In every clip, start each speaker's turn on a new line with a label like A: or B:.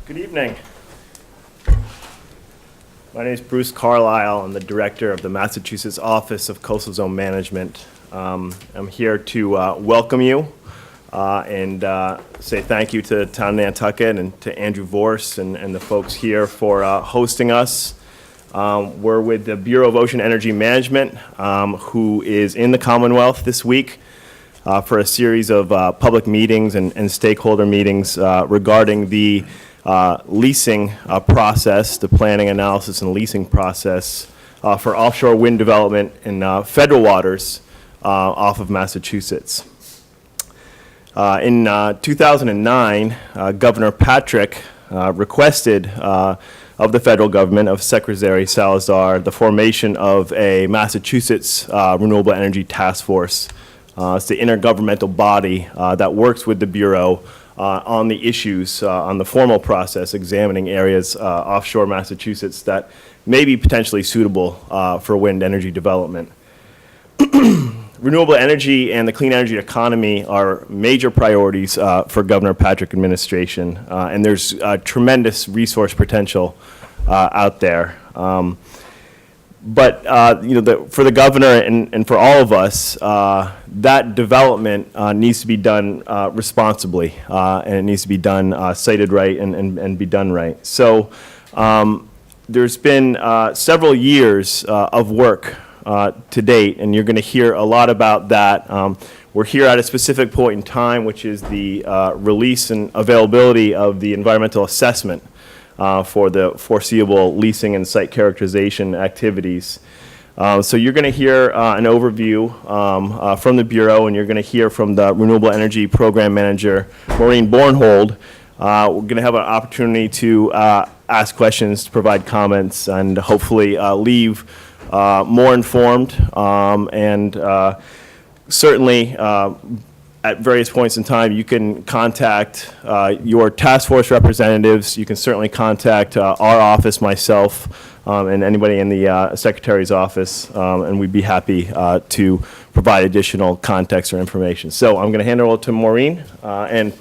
A: Good evening. My name is Bruce Carlisle. I'm the director of the Massachusetts Office of Coastal Zone Management. I'm here to welcome you and say thank you to Town of Nantucket and to Andrew Vorse and the folks here for hosting us. We're with the Bureau of Ocean Energy Management, who is in the Commonwealth this week for a series of public meetings and stakeholder meetings regarding the leasing process, the planning, analysis, and leasing process for offshore wind development in federal waters off of Massachusetts. In 2009, Governor Patrick requested of the federal government, of Secretary Salazar, the formation of a Massachusetts Renewable Energy Task Force. It's the intergovernmental body that works with the Bureau on the issues, on the formal process, examining areas offshore Massachusetts that may be potentially suitable for wind energy development. Renewable energy and the clean energy economy are major priorities for Governor Patrick administration, and there's tremendous resource potential out there. But for the governor and for all of us, that development needs to be done responsibly, and it needs to be done sited right and be done right. So there's been several years of work to date, and you're going to hear a lot about that. We're here at a specific point in time, which is the release and availability of the environmental assessment for the foreseeable leasing and site characterization activities. So you're going to hear an overview from the Bureau, and you're going to hear from the Renewable Energy Program Manager, Maureen Bornhold. We're going to have an opportunity to ask questions, to provide comments, and hopefully leave more informed and certainly at various points in time, you can contact your task force representatives. You can certainly contact our office, myself, and anybody in the Secretary's office, and we'd be happy to provide additional context or information. So I'm going to hand it over to Maureen, and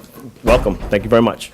A: welcome. Thank you very much.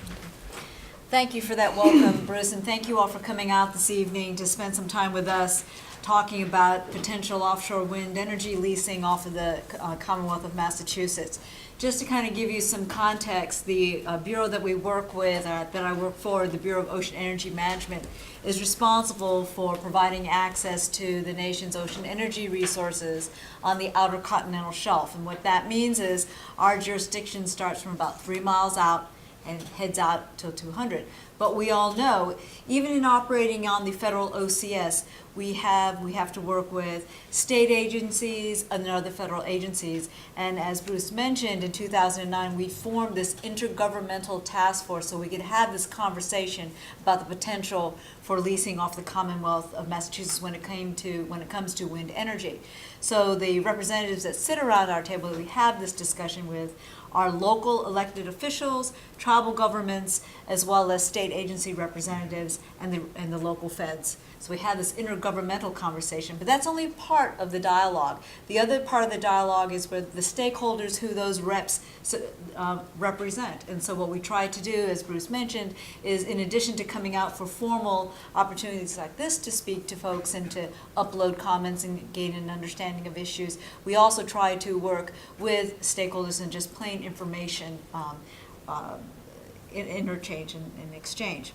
B: Thank you for that welcome, Bruce, and thank you all for coming out this evening to spend some time with us talking about potential offshore wind energy leasing off of the Commonwealth of Massachusetts. Just to kind of give you some context, the bureau that we work with, that I work for, the Bureau of Ocean Energy Management, is responsible for providing access to the nation's ocean energy resources on the outer continental shelf. And what that means is our jurisdiction starts from about 3 miles out and heads out till 200. But we all know, even in operating on the federal OCS, we have to work with state agencies and other federal agencies. And as Bruce mentioned, in 2009, we formed this intergovernmental task force so we could have this conversation about the potential for leasing off the Commonwealth of Massachusetts when it comes to wind energy. So the representatives that sit around our table that we have this discussion with are local elected officials, tribal governments, as well as state agency representatives and the local feds. So we have this intergovernmental conversation, but that's only part of the dialogue. The other part of the dialogue is with the stakeholders who those reps represent. And so what we try to do, as Bruce mentioned, is in addition to coming out for formal opportunities like this to speak to folks and to upload comments and gain an understanding of issues, we also try to work with stakeholders and just plain information interchange and exchange.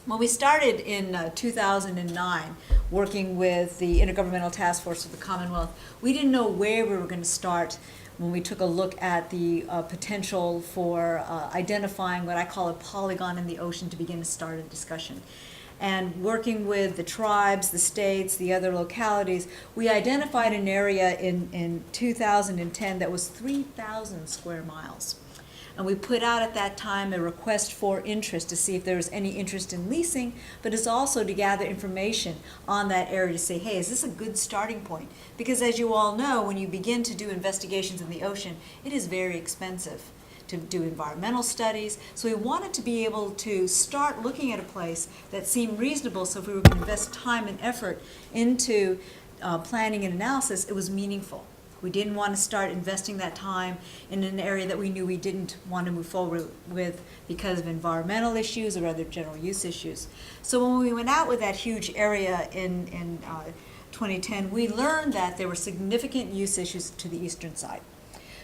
B: When we started in 2009 working with the Intergovernmental Task Force of the Commonwealth, we didn't know where we were going to start when we took a look at the potential for identifying what I call a polygon in the ocean to begin to start a discussion. And working with the tribes, the states, the other localities, we identified an area in 2010 that was 3,000 square miles. And we put out at that time a request for interest to see if there was any interest in leasing, but it's also to gather information on that area to say, hey, is this a good starting point? Because as you all know, when you begin to do investigations in the ocean, it is very expensive to do environmental studies. So we wanted to be able to start looking at a place that seemed reasonable, so if we were going to invest time and effort into planning and analysis, it was meaningful. We didn't want to start investing that time in an area that we knew we didn't want to move forward with because of environmental issues or other general use issues. So when we went out with that huge area in 2010, we learned that there were significant use issues to the eastern side.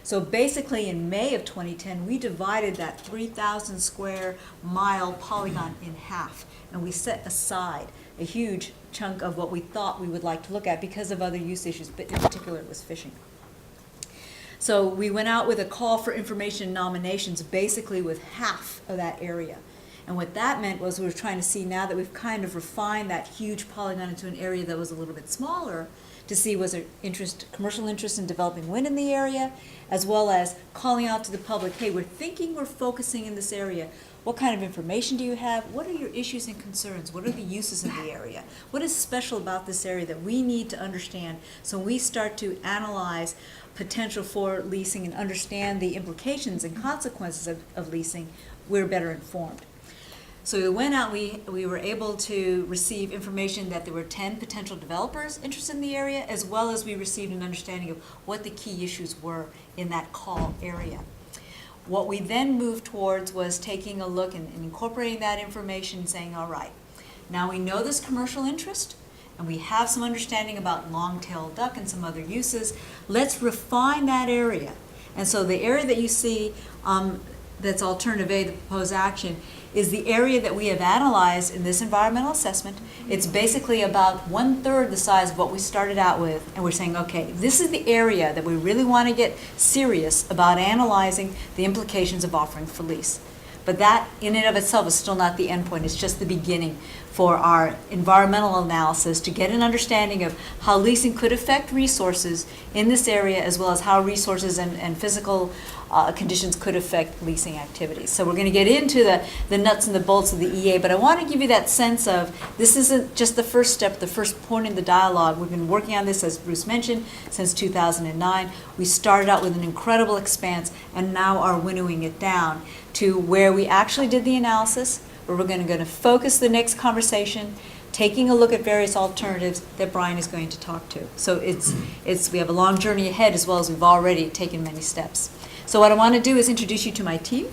B: So basically, in May of 2010, we divided that 3,000 square mile polygon in half, and we set aside a huge chunk of what we thought we would like to look at because of other use issues, but in particular it was fishing. So we went out with a call for information nominations, basically with half of that area. And what that meant was we were trying to see, now that we've kind of refined that huge polygon into an area that was a little bit smaller, to see was there commercial interest in developing wind in the area, as well as calling out to the public, hey, we're thinking we're focusing in this area. What kind of information do you have? What are your issues and concerns? What are the uses in the area? What is special about this area that we need to understand so when we start to analyze potential for leasing and understand the implications and consequences of leasing, we're better informed. So we went out, we were able to receive information that there were 10 potential developers interested in the area, as well as we received an understanding of what the key issues were in that call area. What we then moved towards was taking a look and incorporating that information and saying, all right, now we know this commercial interest, and we have some understanding about long-tailed duck and some other uses. Let's refine that area. And so the area that you see that's alternative A, the proposed action, is the area that we have analyzed in this environmental assessment. It's basically about 1/3 the size of what we started out with, and we're saying, okay, this is the area that we really want to get serious about analyzing the implications of offering for lease. But that, in and of itself, is still not the end point. It's just the beginning for our environmental analysis to get an understanding of how leasing could affect resources in this area, as well as how resources and physical conditions could affect leasing activities. So we're going to get into the nuts and the bolts of the EA, but I want to give you that sense of this isn't just the first step, the first point in the dialogue. We've been working on this, as Bruce mentioned, since 2009. We started out with an incredible expanse and now are winnowing it down to where we actually did the analysis, where we're going to focus the next conversation, taking a look at various alternatives that Brian is going to talk to. So we have a long journey ahead, as well as we've already taken many steps. So what I want to do is introduce you to my team.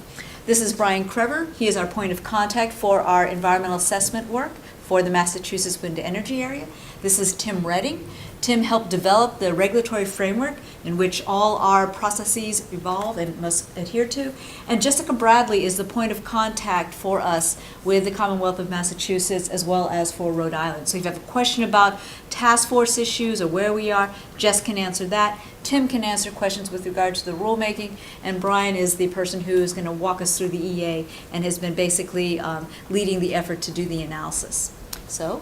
B: This is Brian Krever. He is our point of contact for our environmental assessment work for the Massachusetts wind energy area. This is Tim Redding. Tim helped develop the regulatory framework in which all our processes evolve and must adhere to. And Jessica Bradley is the point of contact for us with the Commonwealth of Massachusetts as well as for Rhode Island. So if you have a question about task force issues or where we are, Jess can answer that. Tim can answer questions with regard to the rulemaking, and Brian is the person who is going to walk us through the EA and has been basically leading the effort to do the analysis. So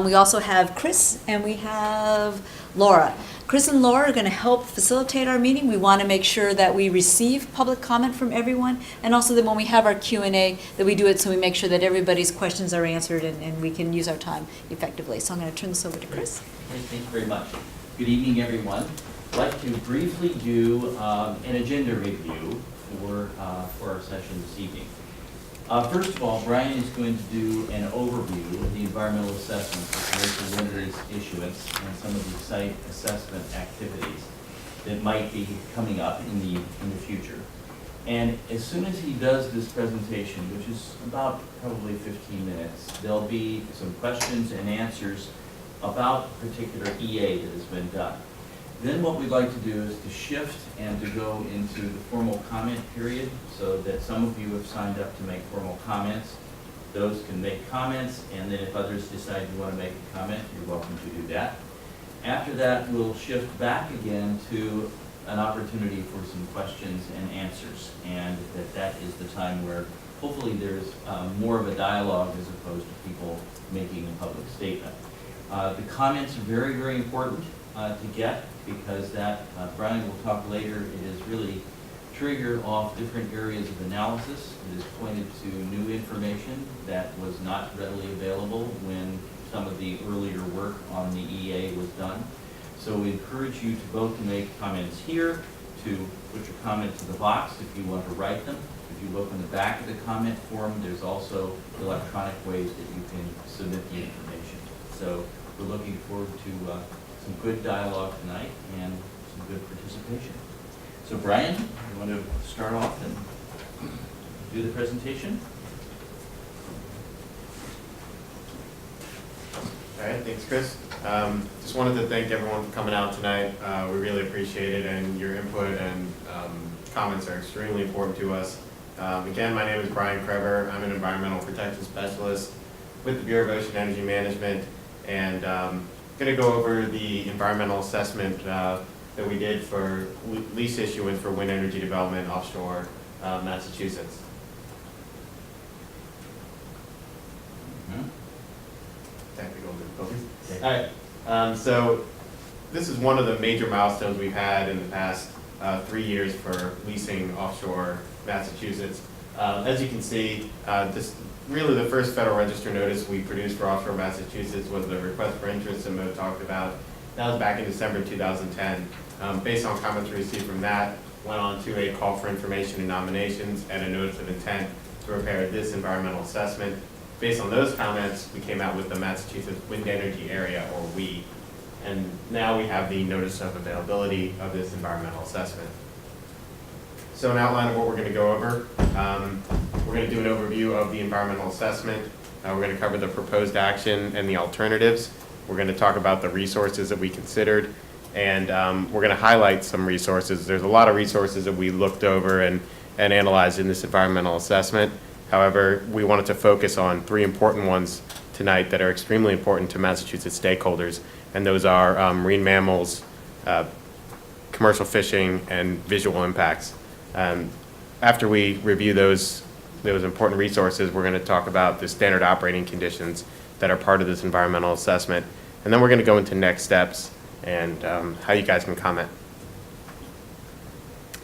B: we also have Chris and we have Laura. Chris and Laura are going to help facilitate our meeting. We want to make sure that we receive public comment from everyone, and also that when we have our Q&A, that we do it so we make sure that everybody's questions are answered and we can use our time effectively. So I'm going to turn this over to Chris.
C: Thank you very much. Good evening, everyone. I'd like to briefly do an agenda review for our session this evening. First of all, Brian is going to do an overview of the environmental assessments of commercial wind lease issuance and some of the site assessment activities that might be coming up in the future. And as soon as he does this presentation, which is about probably 15 minutes, there'll be some questions and answers about the particular EA that has been done. Then what we'd like to do is to shift and to go into the formal comment period so that some of you have signed up to make formal comments. Those can make comments, and then if others decide you want to make a comment, you're welcome to do that. After that, we'll shift back again to an opportunity for some questions and answers, and that is the time where hopefully there's more of a dialogue as opposed to people making a public statement. The comments are very, very important to get, because that, Brian will talk later, it is really triggered off different areas of analysis. It is pointed to new information that was not readily available when some of the earlier work on the EA was done. So we encourage you to both make comments here, to put your comments in the box if you want to write them. If you look on the back of the comment form, there's also electronic ways that you can submit the information. So we're looking forward to some good dialogue tonight and some good participation. So Brian, you want to start off and do the presentation?
D: All right, thanks, Chris. Just wanted to thank everyone for coming out tonight. We really appreciate it, and your input and comments are extremely important to us. Again, my name is Brian Krever. I'm an environmental protection specialist with the Bureau of Ocean Energy Management, and going to go over the environmental assessment that we did for lease issuance for wind energy development offshore Massachusetts. Technical difficulties.
C: Okay.
D: All right. So this is one of the major milestones we've had in the past 3 years for leasing offshore Massachusetts. As you can see, this really the first Federal Register notice we produced for offshore Massachusetts was the request for interest that Mo talked about. That was back in December 2010. Based on comments received from that, went on to a call for information and nominations and a notice of intent to prepare this environmental assessment. Based on those comments, we came out with the Massachusetts Wind Energy Area, or WE. And now we have the notice of availability of this environmental assessment. So an outline of what we're going to go over. We're going to do an overview of the environmental assessment. We're going to cover the proposed action and the alternatives. We're going to talk about the resources that we considered. And we're going to highlight some resources. There's a lot of resources that we looked over and analyzed in this environmental assessment. However, we wanted to focus on 3 important ones tonight that are extremely important to Massachusetts stakeholders, and those are marine mammals, commercial fishing, and visual impacts. After we review those important resources, we're going to talk about the standard operating conditions that are part of this environmental assessment, and then we're going to go into next steps and how you guys can comment.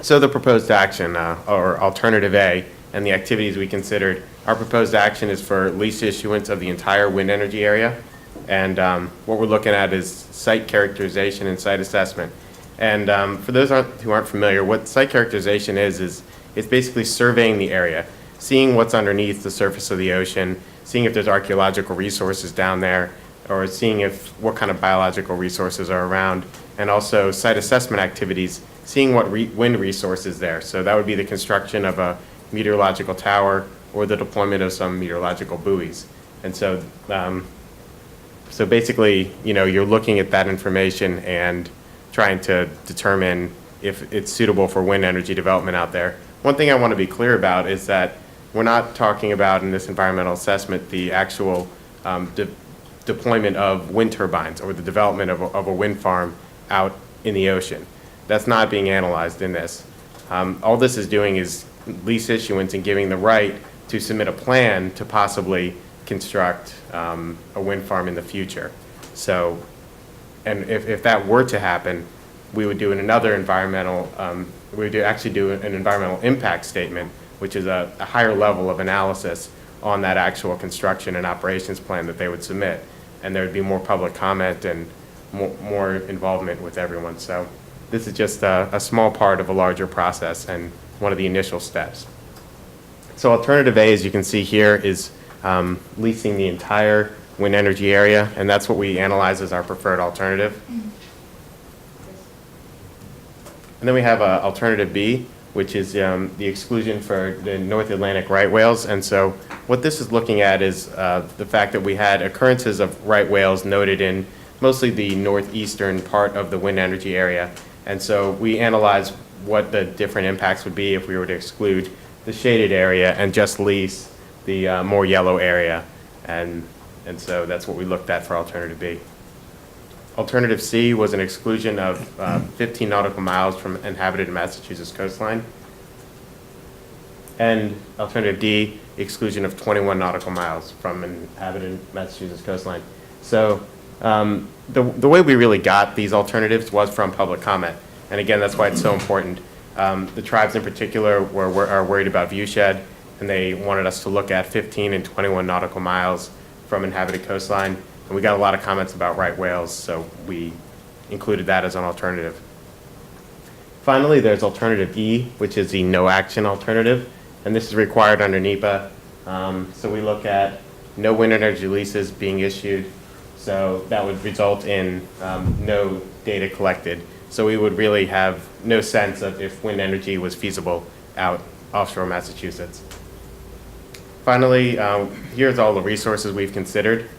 D: So the proposed action, or Alternative A, and the activities we considered. Our proposed action is for lease issuance of the entire wind energy area. And what we're looking at is site characterization and site assessment. And for those who aren't familiar, what site characterization is it's basically surveying the area, seeing what's underneath the surface of the ocean, seeing if there's archaeological resources down there, or seeing what kind of biological resources are around, and also site assessment activities, seeing what wind resource is there. So that would be the construction of a meteorological tower or the deployment of some meteorological buoys. And so so basically, you're looking at that information and trying to determine if it's suitable for wind energy development out there. One thing I want to be clear about is that we're not talking about in this environmental assessment the actual deployment of wind turbines or the development of a wind farm out in the ocean. That's not being analyzed in this. All this is doing is lease issuance and giving the right to submit a plan to possibly construct a wind farm in the future. So, and if that were to happen, we would do another environmental, we would actually do an environmental impact statement, which is a higher level of analysis on that actual construction and operations plan that they would submit. And there would be more public comment and more involvement with everyone. So this is just a small part of a larger process and one of the initial steps. So Alternative A, as you can see here, is leasing the entire wind energy area, and that's what we analyze as our preferred alternative. And then we have Alternative B, which is the exclusion for the North Atlantic right whales. And so what this is looking at is the fact that we had occurrences of right whales noted in mostly the northeastern part of the wind energy area. And so we analyzed what the different impacts would be if we were to exclude the shaded area and just lease the more yellow area. And so that's what we looked at for Alternative B. Alternative C was an exclusion of 15 nautical miles from inhabited Massachusetts coastline. And Alternative D, exclusion of 21 nautical miles from inhabited Massachusetts coastline. So the way we really got these alternatives was from public comment. And again, that's why it's so important. The tribes in particular are worried about viewshed, and they wanted us to look at 15 and 21 nautical miles from inhabited coastline. And we got a lot of comments about right whales, so we included that as an alternative. Finally, there's Alternative E, which is the no action alternative, and this is required under NEPA. So we look at no wind energy leases being issued, so that would result in no data collected. So we would really have no sense of if wind energy was feasible out offshore Massachusetts. Finally, here's all the resources we've considered.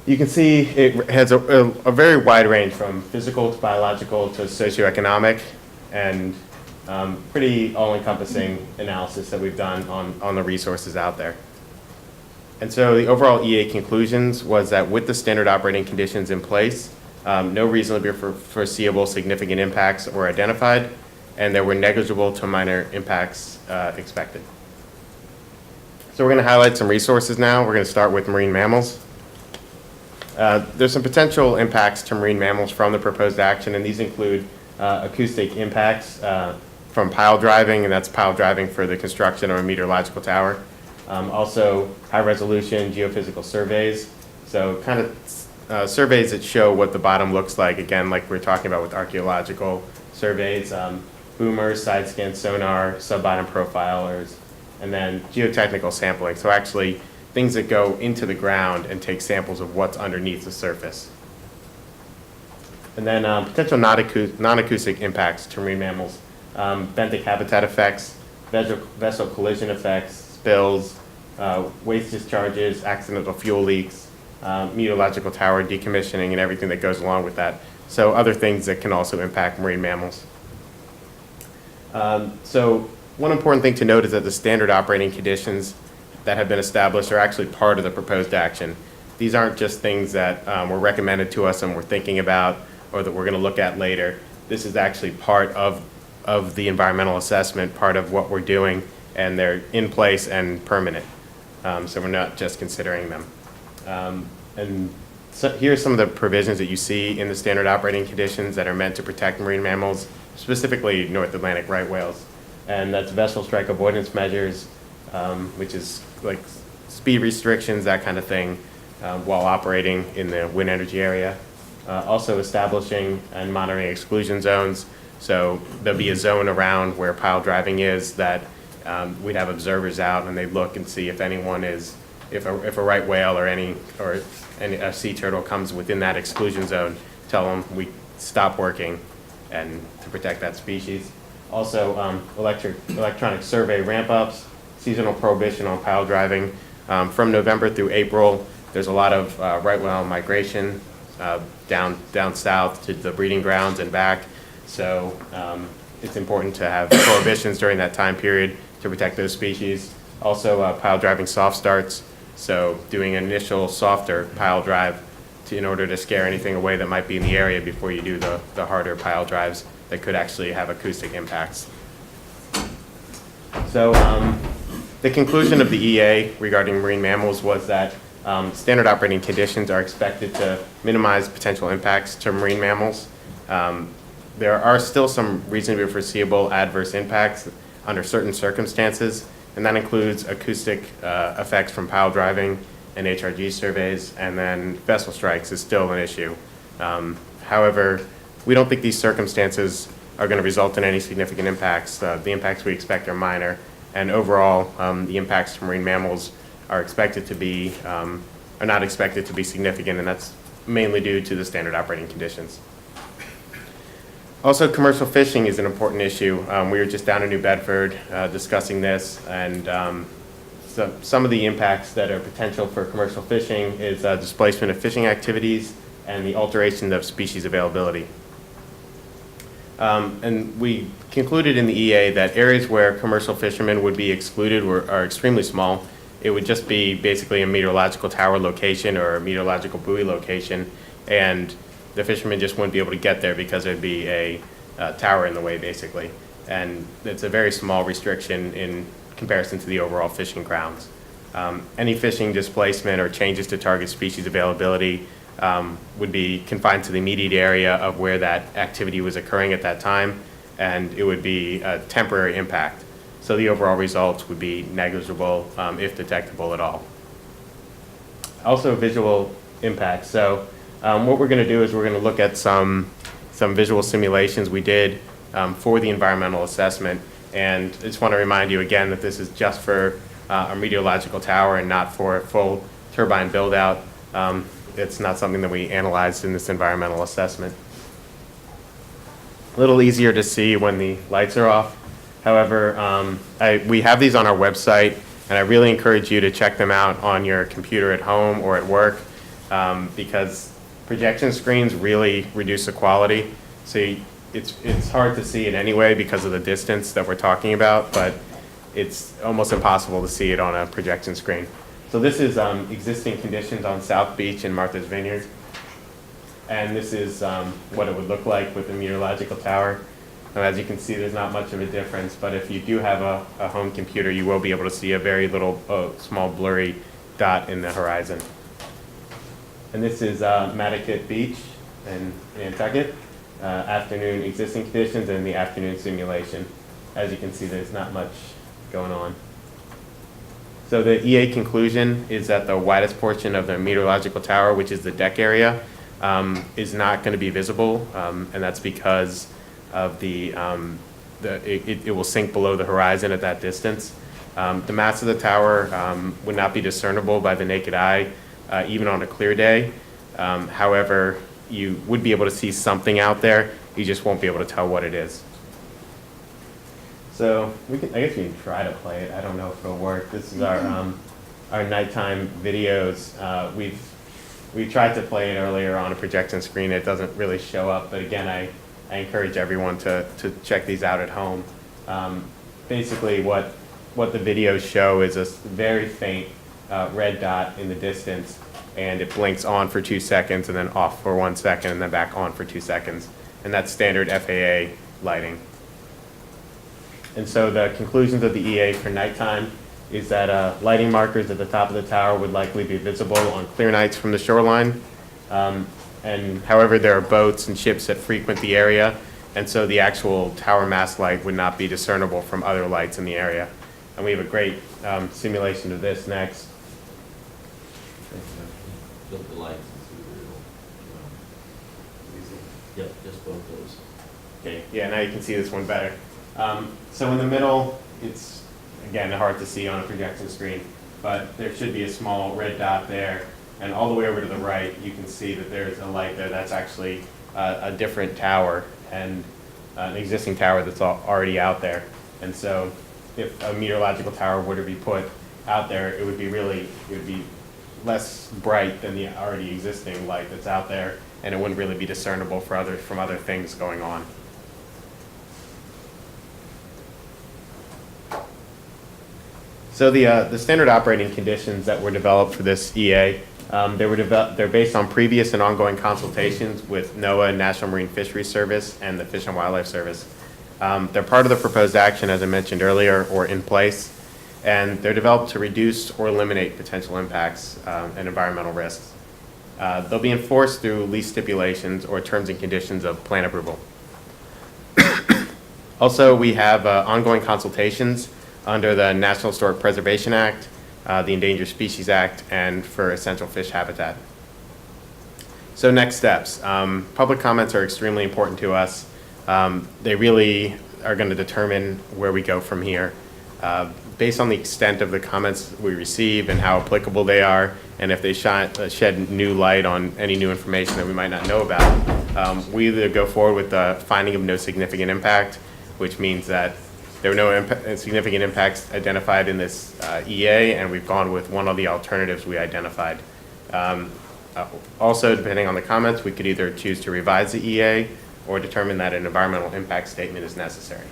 D: You can see it has a very wide range from physical to biological to socioeconomic, and pretty all-encompassing analysis that we've done on the resources out there. And so the overall EA conclusions was that with the standard operating conditions in place, no reasonably foreseeable significant impacts were identified, and there were negligible to minor impacts expected. So we're going to highlight some resources now. We're going to start with marine mammals. There's some potential impacts to marine mammals from the proposed action, and these include acoustic impacts from pile driving, and that's pile driving for the construction of a meteorological tower. Also, high-resolution geophysical surveys, so kind of surveys that show what the bottom looks like, again, like we're talking about with archaeological surveys, boomers, side-scan sonar, sub-bottom profilers, and then geotechnical sampling, so actually things that go into the ground and take samples of what's underneath the surface. And then potential non-acoustic impacts to marine mammals, benthic habitat effects, vessel collision effects, spills, waste discharges, accidental fuel leaks, meteorological tower decommissioning, and everything that goes along with that. So other things that can also impact marine mammals. So one important thing to note is that the standard operating conditions that have been established are actually part of the proposed action. These aren't just things that were recommended to us and we're thinking about or that we're going to look at later. This is actually part of the environmental assessment, part of what we're doing, and they're in place and permanent. So we're not just considering them. And so here's some of the provisions that you see in the standard operating conditions that are meant to protect marine mammals, specifically North Atlantic right whales. And that's vessel strike avoidance measures, which is like speed restrictions, that kind of thing, while operating in the wind energy area. Also establishing and monitoring exclusion zones. So there'll be a zone around where pile driving is that we'd have observers out and they look and see if anyone is, if a right whale or a sea turtle comes within that exclusion zone, tell them we stop working and to protect that species. Also, electronic survey ramp-ups, seasonal prohibition on pile driving. From November through April, there's a lot of right whale migration down south to the breeding grounds and back. So it's important to have prohibitions during that time period to protect those species. Also, pile driving soft starts. So doing an initial softer pile drive in order to scare anything away that might be in the area before you do the harder pile drives that could actually have acoustic impacts. So the conclusion of the EA regarding marine mammals was that standard operating conditions are expected to minimize potential impacts to marine mammals. There are still some reasonably foreseeable adverse impacts under certain circumstances, and that includes acoustic effects from pile driving and HRG surveys, and then vessel strikes is still an issue. However, we don't think these circumstances are going to result in any significant impacts. The impacts we expect are minor, and overall, the impacts to marine mammals are expected to be, are not expected to be significant, and that's mainly due to the standard operating conditions. Also, commercial fishing is an important issue. We were just down in New Bedford discussing this, and so some of the impacts that are potential for commercial fishing is displacement of fishing activities and the alteration of species availability. And we concluded in the EA that areas where commercial fishermen would be excluded are extremely small. It would just be basically a meteorological tower location or a meteorological buoy location, and the fishermen just wouldn't be able to get there because there'd be a tower in the way, basically. And it's a very small restriction in comparison to the overall fishing grounds. Any fishing displacement or changes to target species availability would be confined to the immediate area of where that activity was occurring at that time, and it would be a temporary impact. So the overall results would be negligible, if detectable at all. Also, visual impacts. So what we're going to do is we're going to look at some visual simulations we did for the environmental assessment. And I just want to remind you again that this is just for a meteorological tower and not for a full turbine build-out. It's not something that we analyzed in this environmental assessment. a little easier to see when the lights are off. However, we have these on our website, and I really encourage you to check them out on your computer at home or at work, because projection screens really reduce the quality. So it's hard to see it anyway because of the distance that we're talking about, but it's almost impossible to see it on a projection screen. So this is existing conditions on South Beach and Martha's Vineyard. And this is what it would look like with the meteorological tower. And as you can see, there's not much of a difference, but if you do have a home computer, you will be able to see a very little, small blurry dot in the horizon. And this is Mattakit Beach in Nantucket. Afternoon existing conditions and the afternoon simulation. As you can see, there's not much going on. So the EA conclusion is that the widest portion of the meteorological tower, which is the deck area, is not going to be visible, and that's because of it will sink below the horizon at that distance. The mass of the tower would not be discernible by the naked eye, even on a clear day. However, you would be able to see something out there. You just won't be able to tell what it is. So I guess we can try to play it. I don't know if it'll work. This is our nighttime videos. We tried to play it earlier on a projection screen. It doesn't really show up, but again, I encourage everyone to check these out at home. Basically, what the videos show is a very faint red dot in the distance, and it blinks on for 2 seconds and then off for 1 second and then back on for 2 seconds. And that's standard FAA lighting. And so the conclusions of the EA for nighttime is that lighting markers at the top of the tower would likely be visible on clear nights from the shoreline. And however, there are boats and ships that frequent the area, and so the actual tower mast light would not be discernible from other lights in the area. And we have a great simulation of this next.
C: Build the lights and see where it'll, yep, just both those.
D: Okay, yeah, now you can see this one better. So in the middle, it's, again, hard to see on a projection screen, but there should be a small red dot there. And all the way over to the right, you can see that there's a light there. That's actually a different tower, and an existing tower that's already out there. And so if a meteorological tower were to be put out there, it would be less bright than the already existing light that's out there, and it wouldn't really be discernible from other things going on. So the standard operating conditions that were developed for this EA, they're based on previous and ongoing consultations with NOAA, National Marine Fisheries Service, and the Fish and Wildlife Service. They're part of the proposed action, as I mentioned earlier, or in place, and they're developed to reduce or eliminate potential impacts and environmental risks. They'll be enforced through lease stipulations or terms and conditions of plan approval. Also, we have ongoing consultations under the National Historic Preservation Act, the Endangered Species Act, and for essential fish habitat. So next steps. Public comments are extremely important to us. They really are going to determine where we go from here. Based on the extent of the comments we receive and how applicable they are, and if they shed new light on any new information that we might not know about, we either go forward with the finding of no significant impact, which means that there were no significant impacts identified in this EA, and we've gone with one of the alternatives we identified. Also, depending on the comments, we could either choose to revise the EA or determine that an environmental impact statement is necessary.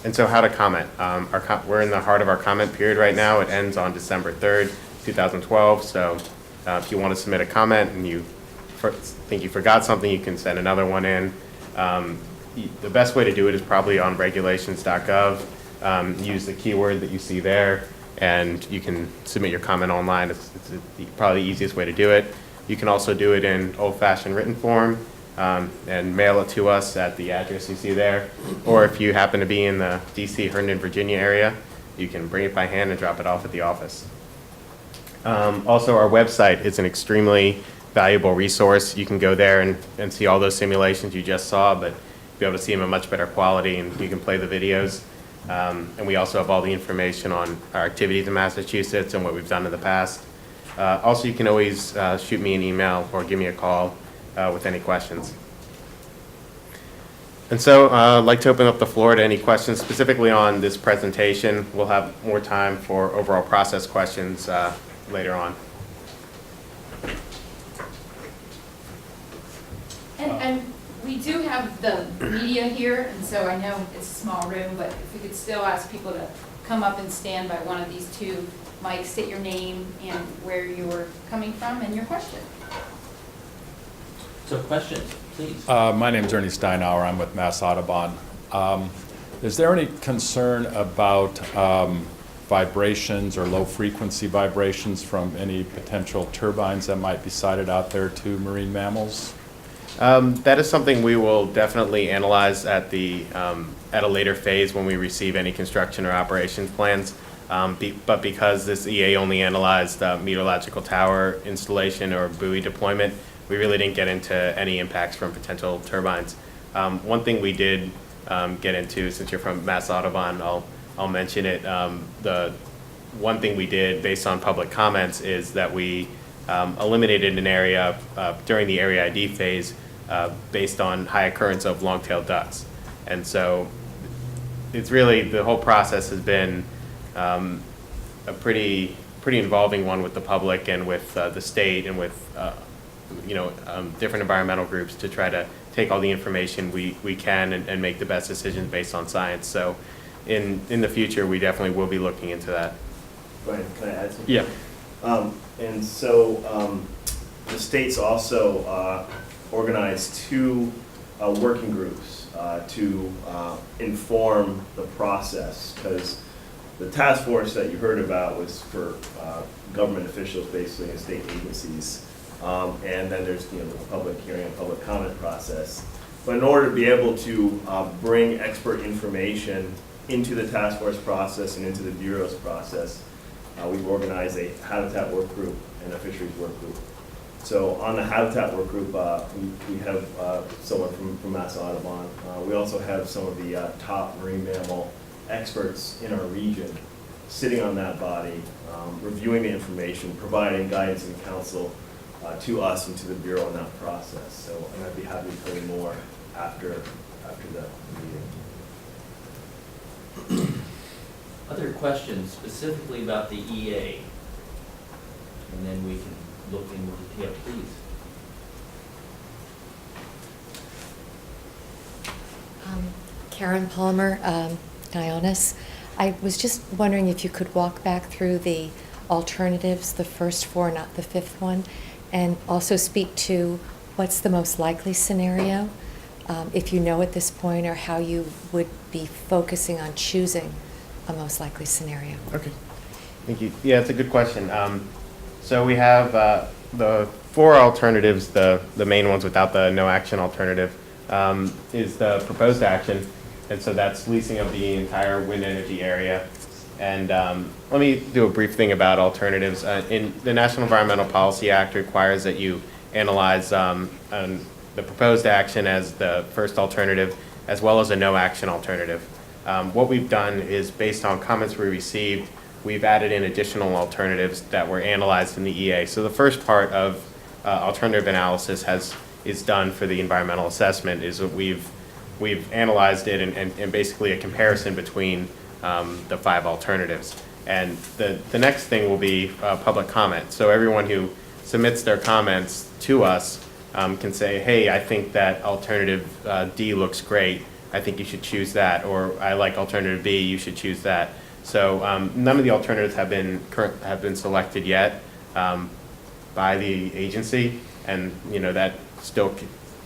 D: And so how to comment. We're in the heart of our comment period right now. It ends on December 3rd, 2012. So if you want to submit a comment and you think you forgot something, you can send another one in. The best way to do it is probably on regulations.gov. Use the keyword that you see there, and you can submit your comment online. It's probably the easiest way to do it. You can also do it in old-fashioned written form and mail it to us at the address you see there. Or if you happen to be in the DC, Herndon, Virginia area, you can bring it by hand and drop it off at the office. Also, our website is an extremely valuable resource. You can go there and see all those simulations you just saw, but be able to see them in much better quality, and you can play the videos. And we also have all the information on our activities in Massachusetts and what we've done in the past. Also, you can always shoot me an email or give me a call with any questions. And so I'd like to open up the floor to any questions specifically on this presentation. We'll have more time for overall process questions later on.
E: And we do have the media here, and so I know it's a small room, but if we could still ask people to come up and stand by one of these two mics, state your name and where you're coming from and your question.
C: So questions, please.
F: My name is Ernie Steinauer. I'm with Mass Audubon. Is there any concern about vibrations or low-frequency vibrations from any potential turbines that might be sited out there to marine mammals?
D: That is something we will definitely analyze at a later phase when we receive any construction or operations plans. But because this EA only analyzed meteorological tower installation or buoy deployment, we really didn't get into any impacts from potential turbines. One thing we did get into, since you're from Mass Audubon, I'll mention it. The one thing we did based on public comments is that we eliminated an area during the area ID phase based on high occurrence of long-tailed ducks. And so it's really, the whole process has been a pretty involving one with the public and with the state and with different environmental groups to try to take all the information we can and make the best decisions based on science. So in the future, we definitely will be looking into that.
A: Brian, can I add something?
D: Yeah.
A: And so the states also organized two working groups to inform the process, because the task force that you heard about was for government officials, basically, and state agencies. And then there's the public hearing and public comment process. But in order to be able to bring expert information into the task force process and into the Bureau's process, we've organized a habitat work group and a fisheries work group. So on the habitat work group, we have someone from Mass Audubon. We also have some of the top marine mammal experts in our region sitting on that body, reviewing the information, providing guidance and counsel to us and to the Bureau in that process. So, and I'd be happy to tell you more after the meeting.
C: Other questions specifically about the EA? And then we can look in more detail, please.
G: Karen Palmer, Dionis. I was just wondering if you could walk back through the alternatives, the first four, not the fifth one, and also speak to what's the most likely scenario, if you know at this point, or how you would be focusing on choosing a most likely scenario.
D: Okay. Thank you. Yeah, it's a good question. So we have the four alternatives, the main ones without the no action alternative, is the proposed action. And so that's leasing of the entire wind energy area. And let me do a brief thing about alternatives. In the National Environmental Policy Act requires that you analyze the proposed action as the first alternative, as well as a no action alternative. What we've done is, based on comments we received, we've added in additional alternatives that were analyzed in the EA. So the first part of alternative analysis is done for the environmental assessment, is that we've analyzed it and basically a comparison between the five alternatives. And the next thing will be public comment. So everyone who submits their comments to us can say, hey, I think that alternative D looks great. I think you should choose that. Or I like alternative B, you should choose that. So none of the alternatives have been selected yet by the agency, and that still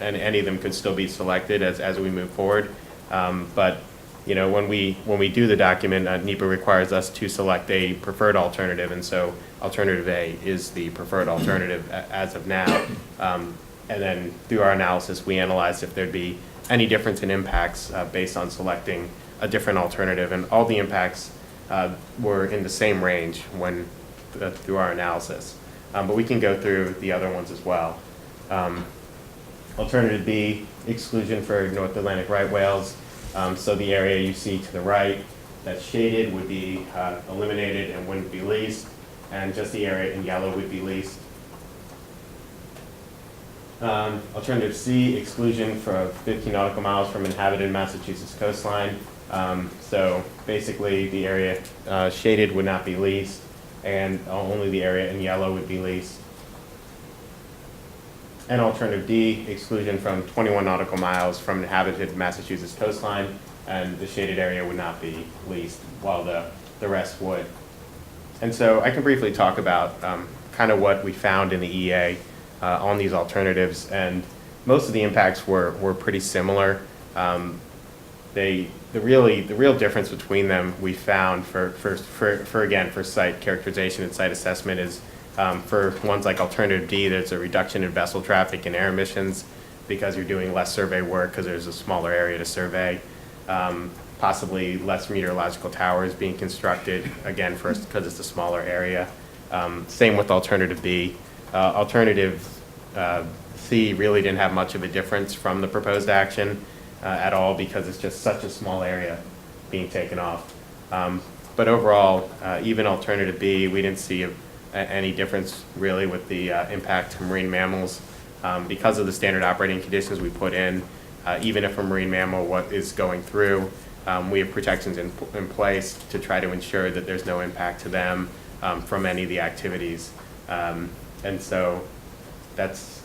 D: and any of them could still be selected as we move forward. But when we do the document, NEPA requires us to select a preferred alternative, and so alternative A is the preferred alternative as of now. And then through our analysis, we analyzed if there'd be any difference in impacts based on selecting a different alternative, and all the impacts were in the same range through our analysis. But we can go through the other ones as well. Alternative B, exclusion for North Atlantic right whales. So the area you see to the right that's shaded would be eliminated and wouldn't be leased, and just the area in yellow would be leased. Alternative C, exclusion for 15 nautical miles from inhabited Massachusetts coastline. So basically, the area shaded would not be leased, and only the area in yellow would be leased. And alternative D, exclusion from 21 nautical miles from inhabited Massachusetts coastline, and the shaded area would not be leased, while the rest would. And so I can briefly talk about kind of what we found in the EA on these alternatives, and most of the impacts were pretty similar. The real difference between them we found for site characterization and site assessment is for ones like alternative D, there's a reduction in vessel traffic and air emissions because you're doing less survey work because there's a smaller area to survey. Possibly less meteorological towers being constructed, again, first because it's a smaller area. Same with alternative B. Alternative C really didn't have much of a difference from the proposed action at all because it's just such a small area being taken off. But overall, even alternative B, we didn't see any difference really with the impact to marine mammals. Because of the standard operating conditions we put in, even if a marine mammal is going through, we have protections in place to try to ensure that there's no impact to them from any of the activities. And so that's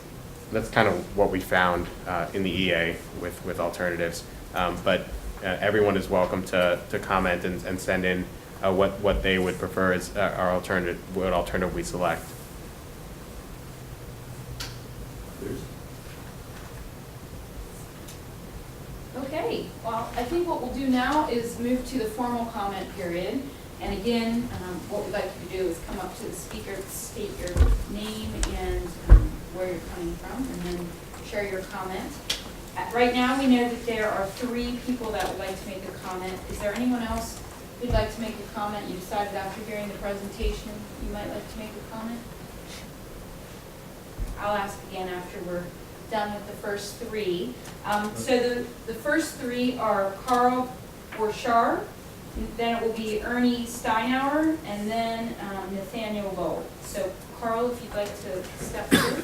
D: kind of what we found in the EA with alternatives. But everyone is welcome to comment and send in what they would prefer as our alternative, what alternative we select.
E: Okay, well, I think what we'll do now is move to the formal comment period. And again, what we'd like you to do is come up to the speaker, state your name and where you're coming from, and then share your comment. Right now, we know that there are 3 people that would like to make a comment. Is there anyone else who'd like to make a comment? You decided after hearing the presentation you might like to make a comment? I'll ask again after we're done with the first 3. So the first 3 are Karl Borchardt, then it will be Ernie Steinauer, and then Nathaniel Lowell. So Karl, if you'd like to step through.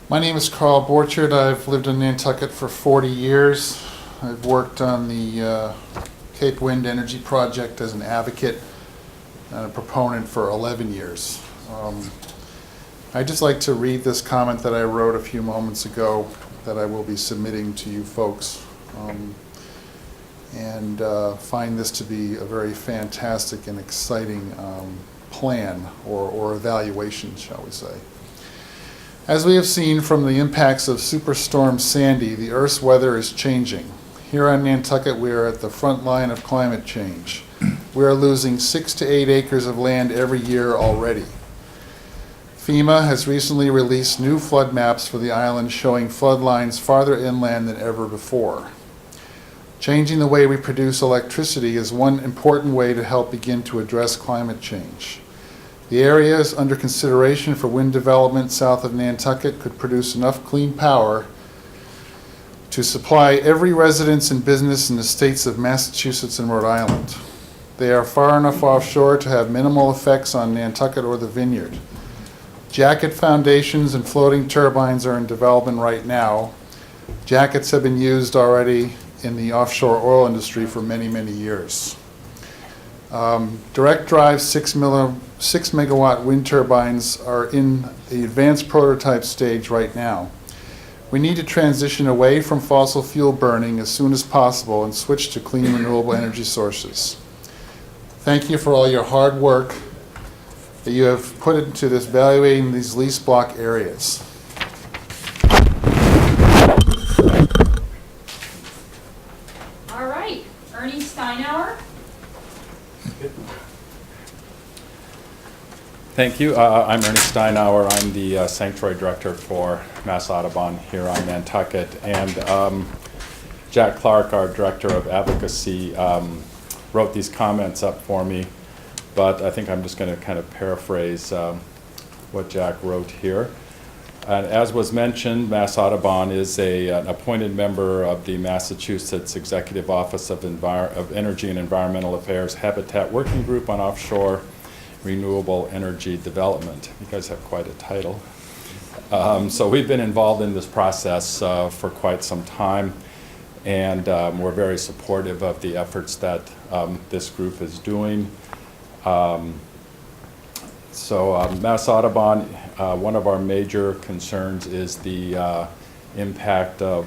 H: My name is Karl Borchardt. I've lived in Nantucket for 40 years. I've worked on the Cape Wind Energy Project as an advocate and a proponent for 11 years. I'd just like to read this comment that I wrote a few moments ago that I will be submitting to you folks, and find this to be a very fantastic and exciting plan or evaluation, shall we say. As we have seen from the impacts of Superstorm Sandy, the Earth's weather is changing. Here on Nantucket, we are at the front line of climate change. We are losing 6 to 8 acres of land every year already. FEMA has recently released new flood maps for the island showing flood lines farther inland than ever before. Changing the way we produce electricity is one important way to help begin to address climate change. The areas under consideration for wind development south of Nantucket could produce enough clean power to supply every residence and business in the states of Massachusetts and Rhode Island. They are far enough offshore to have minimal effects on Nantucket or the Vineyard. Jacket foundations and floating turbines are in development right now. Jackets have been used already in the offshore oil industry for many, many years. Direct drive 6 megawatt wind turbines are in the advanced prototype stage right now. We need to transition away from fossil fuel burning as soon as possible and switch to clean renewable energy sources. Thank you for all your hard work that you have put into this evaluating these lease block areas.
E: All right, Ernie Steinauer.
F: Thank you. I'm Ernie Steinauer. I'm the Sanctuary Director for Mass Audubon here on Nantucket. And Jack Clark, our Director of Advocacy, wrote these comments up for me. But I think I'm just going to kind of paraphrase what Jack wrote here. And as was mentioned, Mass Audubon is an appointed member of the Massachusetts Executive Office of Energy and Environmental Affairs Habitat Working Group on Offshore Renewable Energy Development. You guys have quite a title. So we've been involved in this process for quite some time, and we're very supportive of the efforts that this group is doing. Mass Audubon, one of our major concerns is the impact of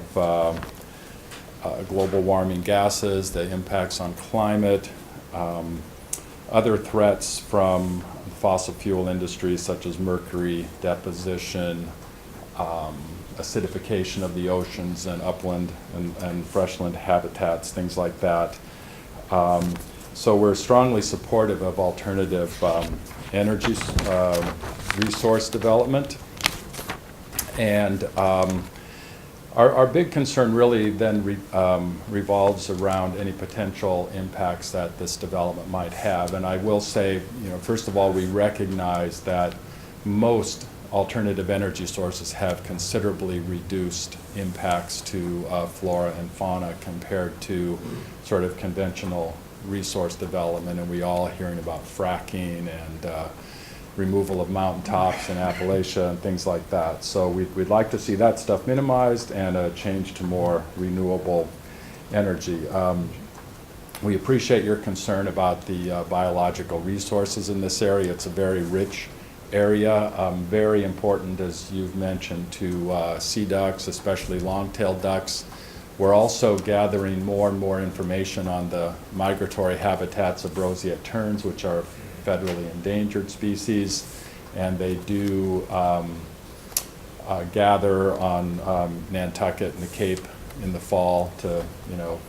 F: global warming gases, the impacts on climate, other threats from fossil fuel industries such as mercury deposition, acidification of the oceans and upland and freshland habitats, things like that. So we're strongly supportive of alternative energy resource development. And our big concern really then revolves around any potential impacts that this development might have. And I will say, first of all, we recognize that most alternative energy sources have considerably reduced impacts to flora and fauna compared to sort of conventional resource development, and we all hearing about fracking and removal of mountaintops in Appalachia and things like that. So we'd like to see that stuff minimized and a change to more renewable energy. We appreciate your concern about the biological resources in this area. It's a very rich area, very important, as you've mentioned, to sea ducks, especially long-tailed ducks. We're also gathering more and more information on the migratory habitats of roseate terns, which are federally endangered species, and they do gather on Nantucket and the Cape in the fall to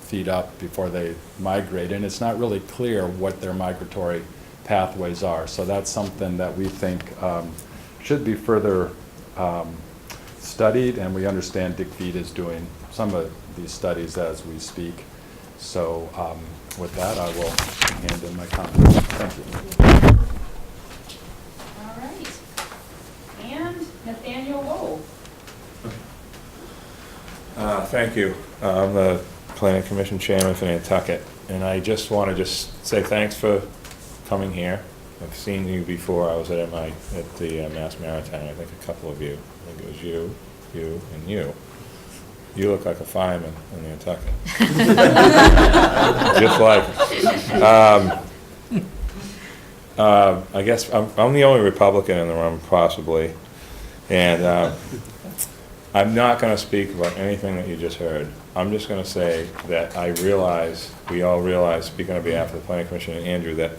F: feed up before they migrate, and it's not really clear what their migratory pathways are. So that's something that we think should be further studied, and we understand Dick Feed is doing some of these studies as we speak. So with that, I will hand in my comments. Thank you.
E: All right. And Nathaniel Woe.
I: Thank you. I'm the Planning Commission Chairman for Nantucket, and I just want to say thanks for coming here. I've seen you before. I was at the Mass Maritime. I think a couple of you. I think it was you, and you. You look like a fireman in Nantucket. Just like I guess I'm the only Republican in the room, possibly, and I'm not going to speak about anything that you just heard. I'm just going to say that we all realize, speaking on behalf of the Planning Commission and Andrew, that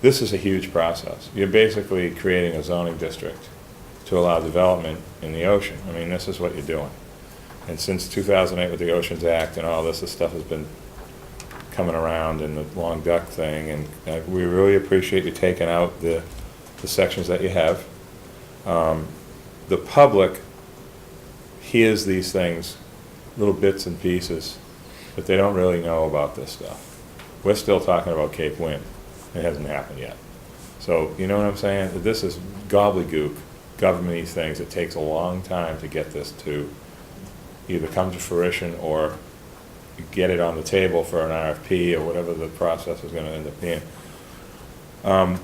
I: this is a huge process. You're basically creating a zoning district to allow development in the ocean. I mean, this is what you're doing. And since 2008 with the Oceans Act and all this stuff has been coming around, and the long duck thing, and we really appreciate you taking out the sections that you have. The public hears these things, little bits and pieces, but they don't really know about this stuff. We're still talking about Cape Wind. It hasn't happened yet. So, you know what I'm saying? This is gobbledygook, government-y things. It takes a long time to get this to either come to fruition or get it on the table for an RFP or whatever the process is going to end up being. I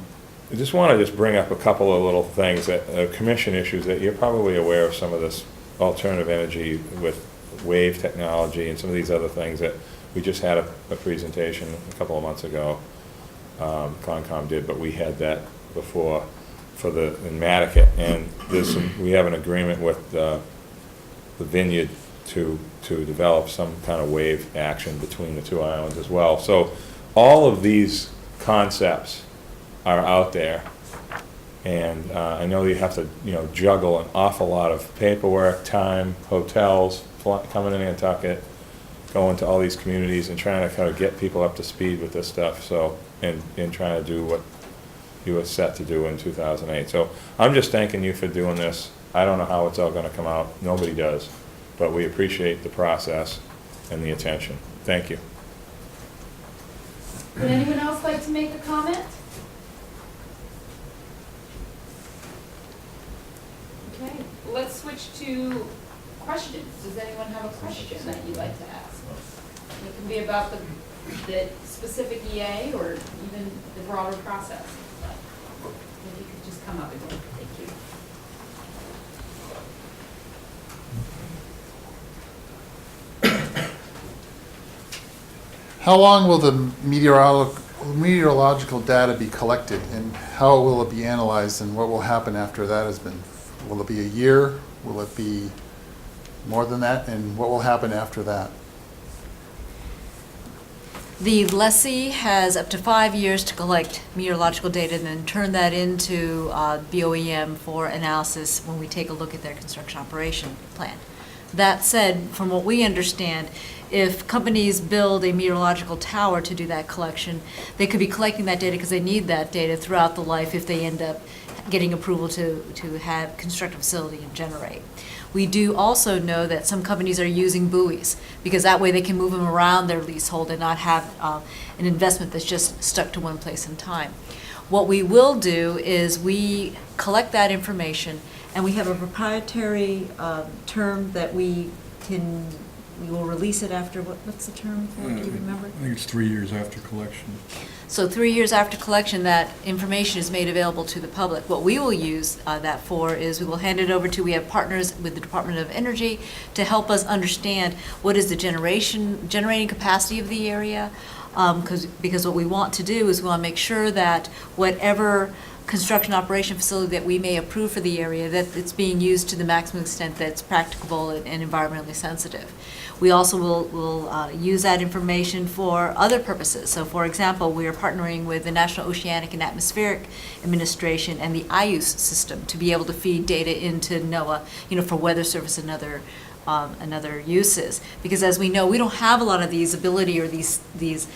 I: just want to bring up a couple of little things, that commission issues, that you're probably aware of some of this alternative energy with wave technology and some of these other things that we just had a presentation a couple of months ago. Concom did, but we had that before in Matticat, and we have an agreement with the Vineyard to develop some kind of wave action between the two islands as well. So all of these concepts are out there, and I know you have to juggle an awful lot of paperwork, time, hotels, coming to Nantucket, going to all these communities and trying to kind of get people up to speed with this stuff. So and trying to do what you were set to do in 2008. So I'm just thanking you for doing this. I don't know how it's all going to come out. Nobody does. But we appreciate the process and the attention. Thank you.
E: Would anyone else like to make a comment? Okay, let's switch to questions. Does anyone have a question that you'd like to ask? It can be about the specific EA or even the broader process. If you could just come up again. Thank you.
H: How long will the meteorological data be collected, and how will it be analyzed, and what will happen after that has been? Will it be a year? Will it be more than that? And what will happen after that?
B: The lessee has up to 5 years to collect meteorological data and then turn that into BOEM for analysis when we take a look at their construction operation plan. That said, from what we understand, if companies build a meteorological tower to do that collection, they could be collecting that data because they need that data throughout the life if they end up getting approval to have construct a facility and generate. We do also know that some companies are using buoys because that way they can move them around their leasehold and not have an investment that's just stuck to one place in time. What we will do is we collect that information, and we have a proprietary term that we will release it after, what's the term for it? Do you remember?
J: I think it's 3 years after collection.
B: So 3 years after collection, that information is made available to the public. What we will use that for is we will hand it over to, we have partners with the Department of Energy to help us understand what is the generating capacity of the area. Because what we want to do is we want to make sure that whatever construction operation facility that we may approve for the area, that it's being used to the maximum extent that's practicable and environmentally sensitive. We also will use that information for other purposes. So for example, we are partnering with the National Oceanic and Atmospheric Administration and the IUS system to be able to feed data into NOAA, for weather service and other uses. Because as we know, we don't have a lot of these ability or these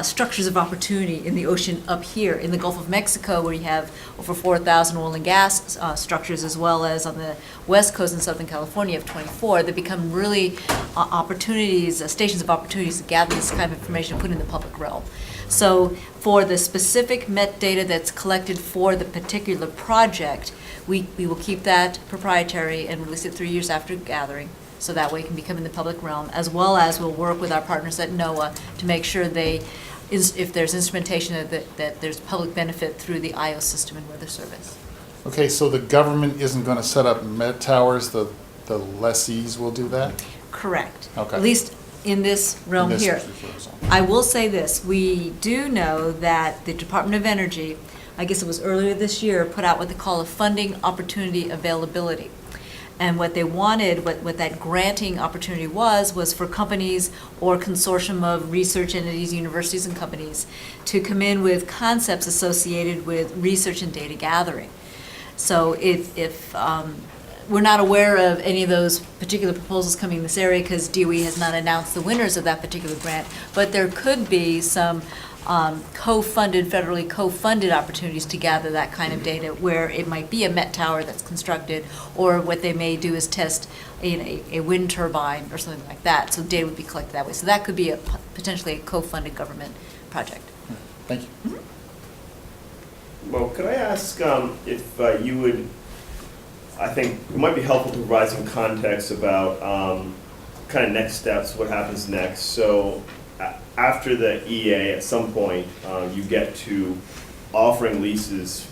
B: structures of opportunity in the ocean up here in the Gulf of Mexico, where you have over 4,000 oil and gas structures, as well as on the west coast in Southern California of 24, that become really opportunities, stations of opportunities to gather this kind of information and put in the public realm. So for the specific met data that's collected for the particular project, we will keep that proprietary and release it 3 years after gathering, so that way it can become in the public realm, as well as we'll work with our partners at NOAA to make sure if there's instrumentation that there's public benefit through the IO system and weather service.
H: Okay, so the government isn't going to set up met towers, the lessees will do that?
B: Correct.
H: Okay.
B: At least in this realm
H: In this
B: here.
H: particular zone.
B: I will say this, we do know that the Department of Energy, I guess it was earlier this year, put out what they call a funding opportunity availability. And what they wanted, what that granting opportunity was for companies or consortium of research entities, universities and companies to come in with concepts associated with research and data gathering. So if we're not aware of any of those particular proposals coming in this area because DOE has not announced the winners of that particular grant, but there could be some federally co-funded opportunities to gather that kind of data, where it might be a met tower that's constructed, or what they may do is test a wind turbine or something like that. So data would be collected that way. So that could be potentially a co-funded government project.
H: Thank you.
A: Well, could I ask if you would, I think it might be helpful to provide some context about kind of next steps, what happens next. So after the EA, at some point, you get to offering leases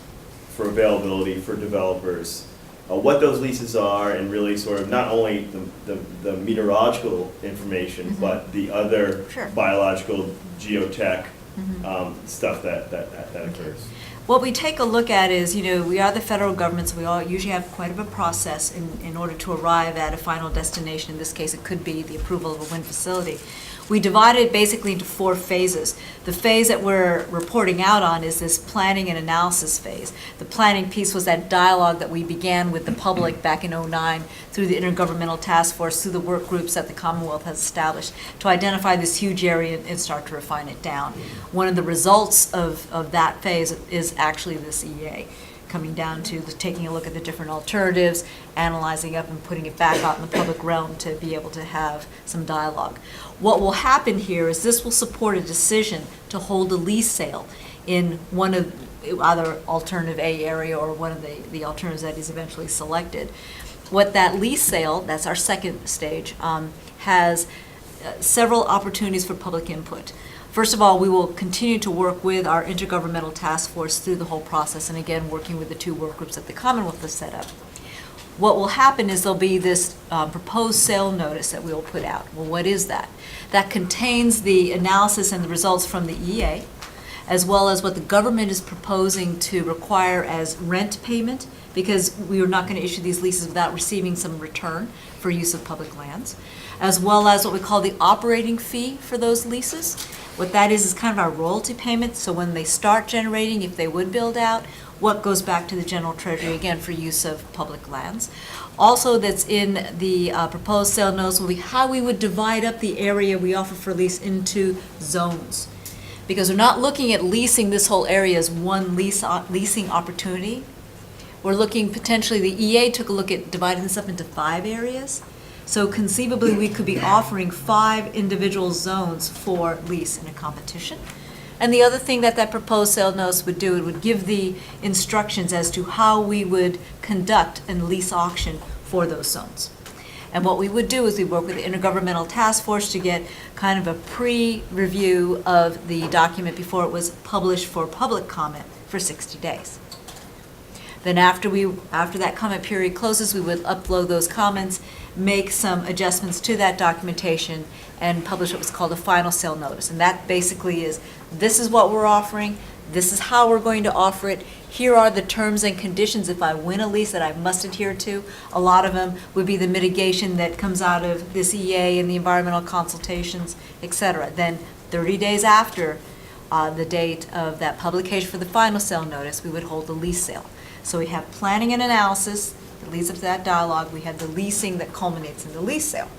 A: for availability for developers. What those leases are, and really sort of not only the meteorological information, but the other biological, geotech stuff that occurs.
B: What we take a look at is, we are the federal government, so we all usually have quite of a process in order to arrive at a final destination. In this case, it could be the approval of a wind facility. We divide it basically into 4 phases. The phase that we're reporting out on is this planning and analysis phase. The planning piece was that dialogue that we began with the public back in 2009 through the Intergovernmental Task Force, through the work groups that the Commonwealth has established to identify this huge area and start to refine it down. One of the results of that phase is actually this EA, coming down to taking a look at the different alternatives, analyzing up and putting it back out in the public realm to be able to have some dialogue. What will happen here is this will support a decision to hold a lease sale in one of either alternative A area or one of the alternatives that is eventually selected. What that lease sale, that's our second stage, has several opportunities for public input. First of all, we will continue to work with our Intergovernmental Task Force through the whole process, and again, working with the 2 work groups that the Commonwealth has set up. What will happen is there'll be this proposed sale notice that we will put out. Well, what is that? That contains the analysis and the results from the EA, as well as what the government is proposing to require as rent payment, because we are not going to issue these leases without receiving some return for use of public lands, as well as what we call the operating fee for those leases. What that is kind of our royalty payment, so when they start generating, if they would build out, what goes back to the general treasury, again, for use of public lands. Also, that's in the proposed sale notice will be how we would divide up the area we offer for lease into zones. Because we're not looking at leasing this whole area as one leasing opportunity. We're looking potentially, the EA took a look at dividing this up into 5 areas. So conceivably, we could be offering 5 individual zones for lease in a competition. And the other thing that that proposed sale notice would do, it would give the instructions as to how we would conduct a lease auction for those zones. And what we would do is we work with the Intergovernmental Task Force to get kind of a pre-review of the document before it was published for public comment for 60 days. Then after that comment period closes, we would upload those comments, make some adjustments to that documentation, and publish what was called a final sale notice. And that basically is, this is what we're offering, this is how we're going to offer it, here are the terms and conditions if I win a lease that I must adhere to. A lot of them would be the mitigation that comes out of this EA and the environmental consultations, et cetera. Then 30 days after the date of that publication for the final sale notice, we would hold the lease sale. So we have planning and analysis that leads up to that dialogue. We have the leasing that culminates in the lease sale.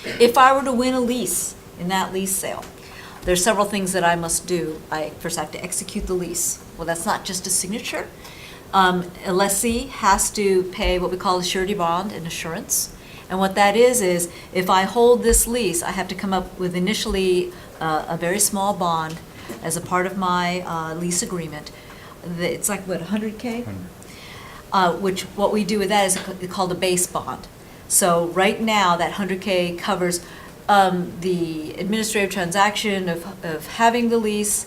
B: If I were to win a lease in that lease sale, there's several things that I must do. I first have to execute the lease. Well, that's not just a signature. A lessee has to pay what we call a surety bond and assurance. And what that is if I hold this lease, I have to come up with initially a very small bond as a part of my lease agreement. It's like, what, 100K? Which what we do with that is called a base bond. So right now, that 100K covers the administrative transaction of having the lease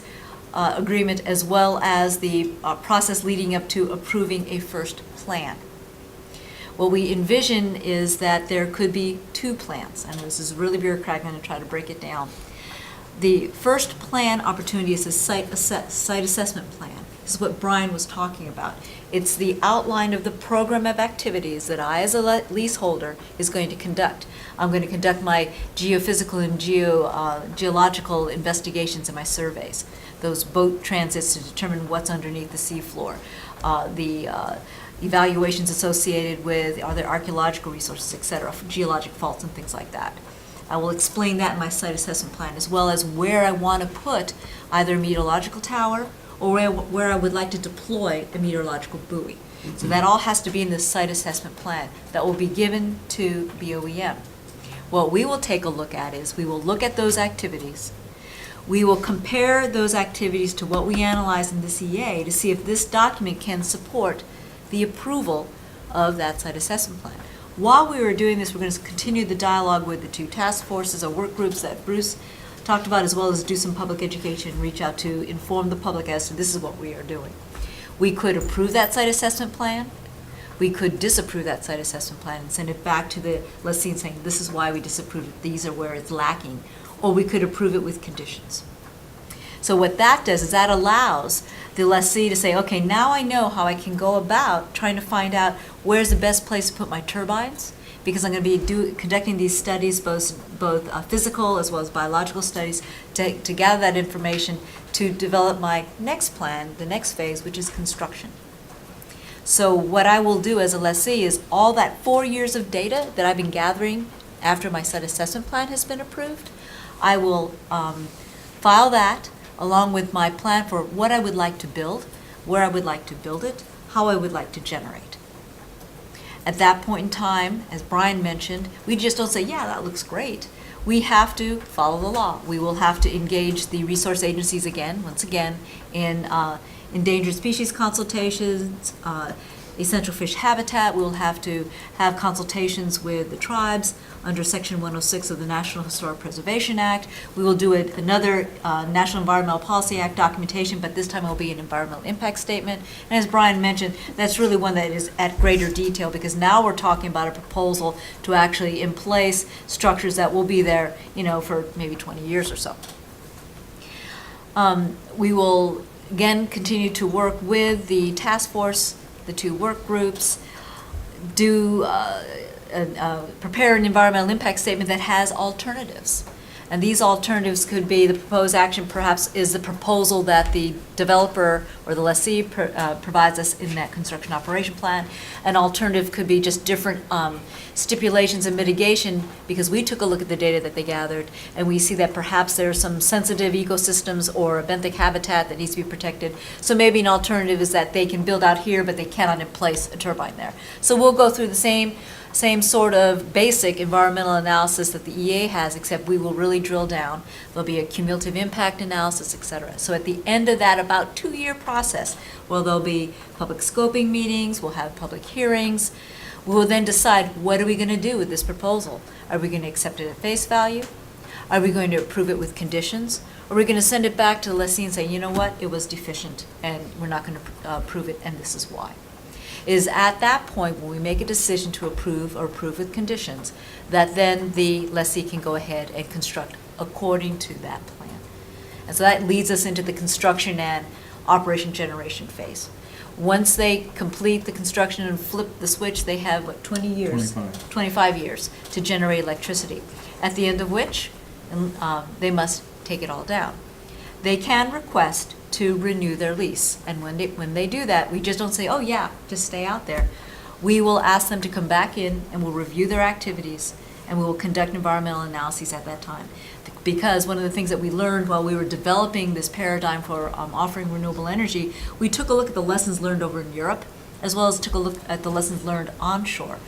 B: agreement, as well as the process leading up to approving a first plan. What we envision is that there could be 2 plans, and this is really bureaucratic. I'm going to try to break it down. The first plan opportunity is a site assessment plan. This is what Brian was talking about. It's the outline of the program of activities that I, as a leaseholder, is going to conduct. I'm going to conduct my geophysical and geological investigations and my surveys, those boat transits to determine what's underneath the seafloor, the evaluations associated with, are there archaeological resources, et cetera, geologic faults and things like that. I will explain that in my site assessment plan, as well as where I want to put either a meteorological tower or where I would like to deploy a meteorological buoy. So that all has to be in the site assessment plan that will be given to BOEM. What we will take a look at is we will look at those activities. We will compare those activities to what we analyze in this EA to see if this document can support the approval of that site assessment plan. While we were doing this, we're going to continue the dialogue with the 2 task forces or work groups that Bruce talked about, as well as do some public education, reach out to inform the public as to this is what we are doing. We could approve that site assessment plan. We could disapprove that site assessment plan and send it back to the lessee saying this is why we disapproved it, these are where it's lacking. Or we could approve it with conditions. So what that does is that allows the lessee to say, okay, now I know how I can go about trying to find out where's the best place to put my turbines, because I'm going to be conducting these studies, both physical as well as biological studies, to gather that information to develop my next plan, the next phase, which is construction. So what I will do as a lessee is all that 4 years of data that I've been gathering after my site assessment plan has been approved, I will file that along with my plan for what I would like to build, where I would like to build it, how I would like to generate. At that point in time, as Brian mentioned, we just don't say, yeah, that looks great. We have to follow the law. We will have to engage the resource agencies again, once again, in endangered species consultations, essential fish habitat. We will have to have consultations with the tribes under Section 106 of the National Historic Preservation Act. We will do another National Environmental Policy Act documentation, but this time it will be an environmental impact statement. And as Brian mentioned, that's really one that is at greater detail, because now we're talking about a proposal to actually in place structures that will be there, for maybe 20 years or so. We will, again, continue to work with the task force, the 2 work groups, prepare an environmental impact statement that has alternatives. And these alternatives could be, the proposed action perhaps is the proposal that the developer or the lessee provides us in that construction operation plan. An alternative could be just different stipulations and mitigation, because we took a look at the data that they gathered, and we see that perhaps there are some sensitive ecosystems or a benthic habitat that needs to be protected. So maybe an alternative is that they can build out here, but they cannot place a turbine there. So we'll go through the same sort of basic environmental analysis that the EA has, except we will really drill down. There'll be a cumulative impact analysis, et cetera. So at the end of that about 2-year process, well, there'll be public scoping meetings, we'll have public hearings. We will then decide, what are we going to do with this proposal? Are we going to accept it at face value? Are we going to approve it with conditions? Or are we going to send it back to the lessee and say, you know what, it was deficient, and we're not going to approve it, and this is why? It is at that point, when we make a decision to approve or approve with conditions, that then the lessee can go ahead and construct according to that plan. And so that leads us into the construction and operation generation phase. Once they complete the construction and flip the switch, they have, 20 years?
J: 25.
B: 25 years to generate electricity, at the end of which they must take it all down. They can request to renew their lease, and when they do that, we just don't say, oh yeah, just stay out there. We will ask them to come back in, and we'll review their activities, and we will conduct environmental analyses at that time. Because one of the things that we learned while we were developing this paradigm for offering renewable energy, we took a look at the lessons learned over in Europe, as well as took a look at the lessons learned onshore.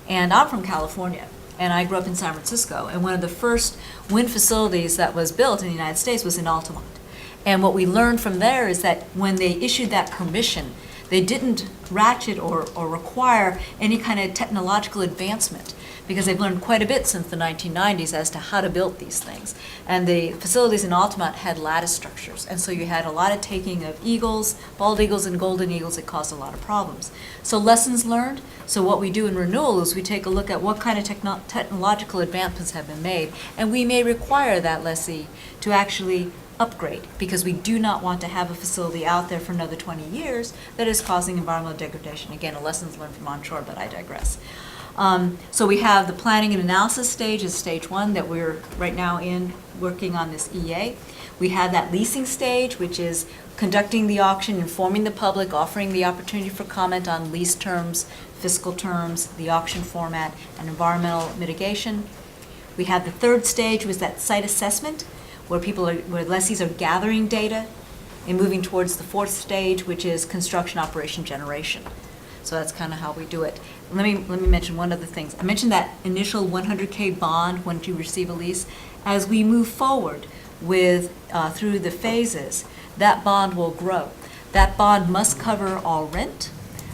B: And I'm from California, and I grew up in San Francisco, and one of the first wind facilities that was built in the United States was in Altamont. And what we learned from there is that when they issued that permission, they didn't ratchet or require any kind of technological advancement, because they've learned quite a bit since the 1990s as to how to build these things. And the facilities in Altamont had lattice structures, and so you had a lot of taking of eagles, bald eagles and golden eagles that caused a lot of problems. So lessons learned. So what we do in Renewable is we take a look at what kind of technological advancements have been made, and we may require that lessee to actually upgrade, because we do not want to have a facility out there for another 20 years that is causing environmental degradation. Again, a lessons learned from onshore, but I digress. So we have the planning and analysis stage is stage 1 that we're right now working on this EA. We have that leasing stage, which is conducting the auction, informing the public, offering the opportunity for comment on lease terms, fiscal terms, the auction format, and environmental mitigation. We have the 3rd stage, was that site assessment, where lessees are gathering data, and moving towards the 4th stage, which is construction operation generation. So that's kind of how we do it. Let me mention one other thing. I mentioned that initial 100K bond once you receive a lease. As we move forward with through the phases, that bond will grow. That bond must cover all rent.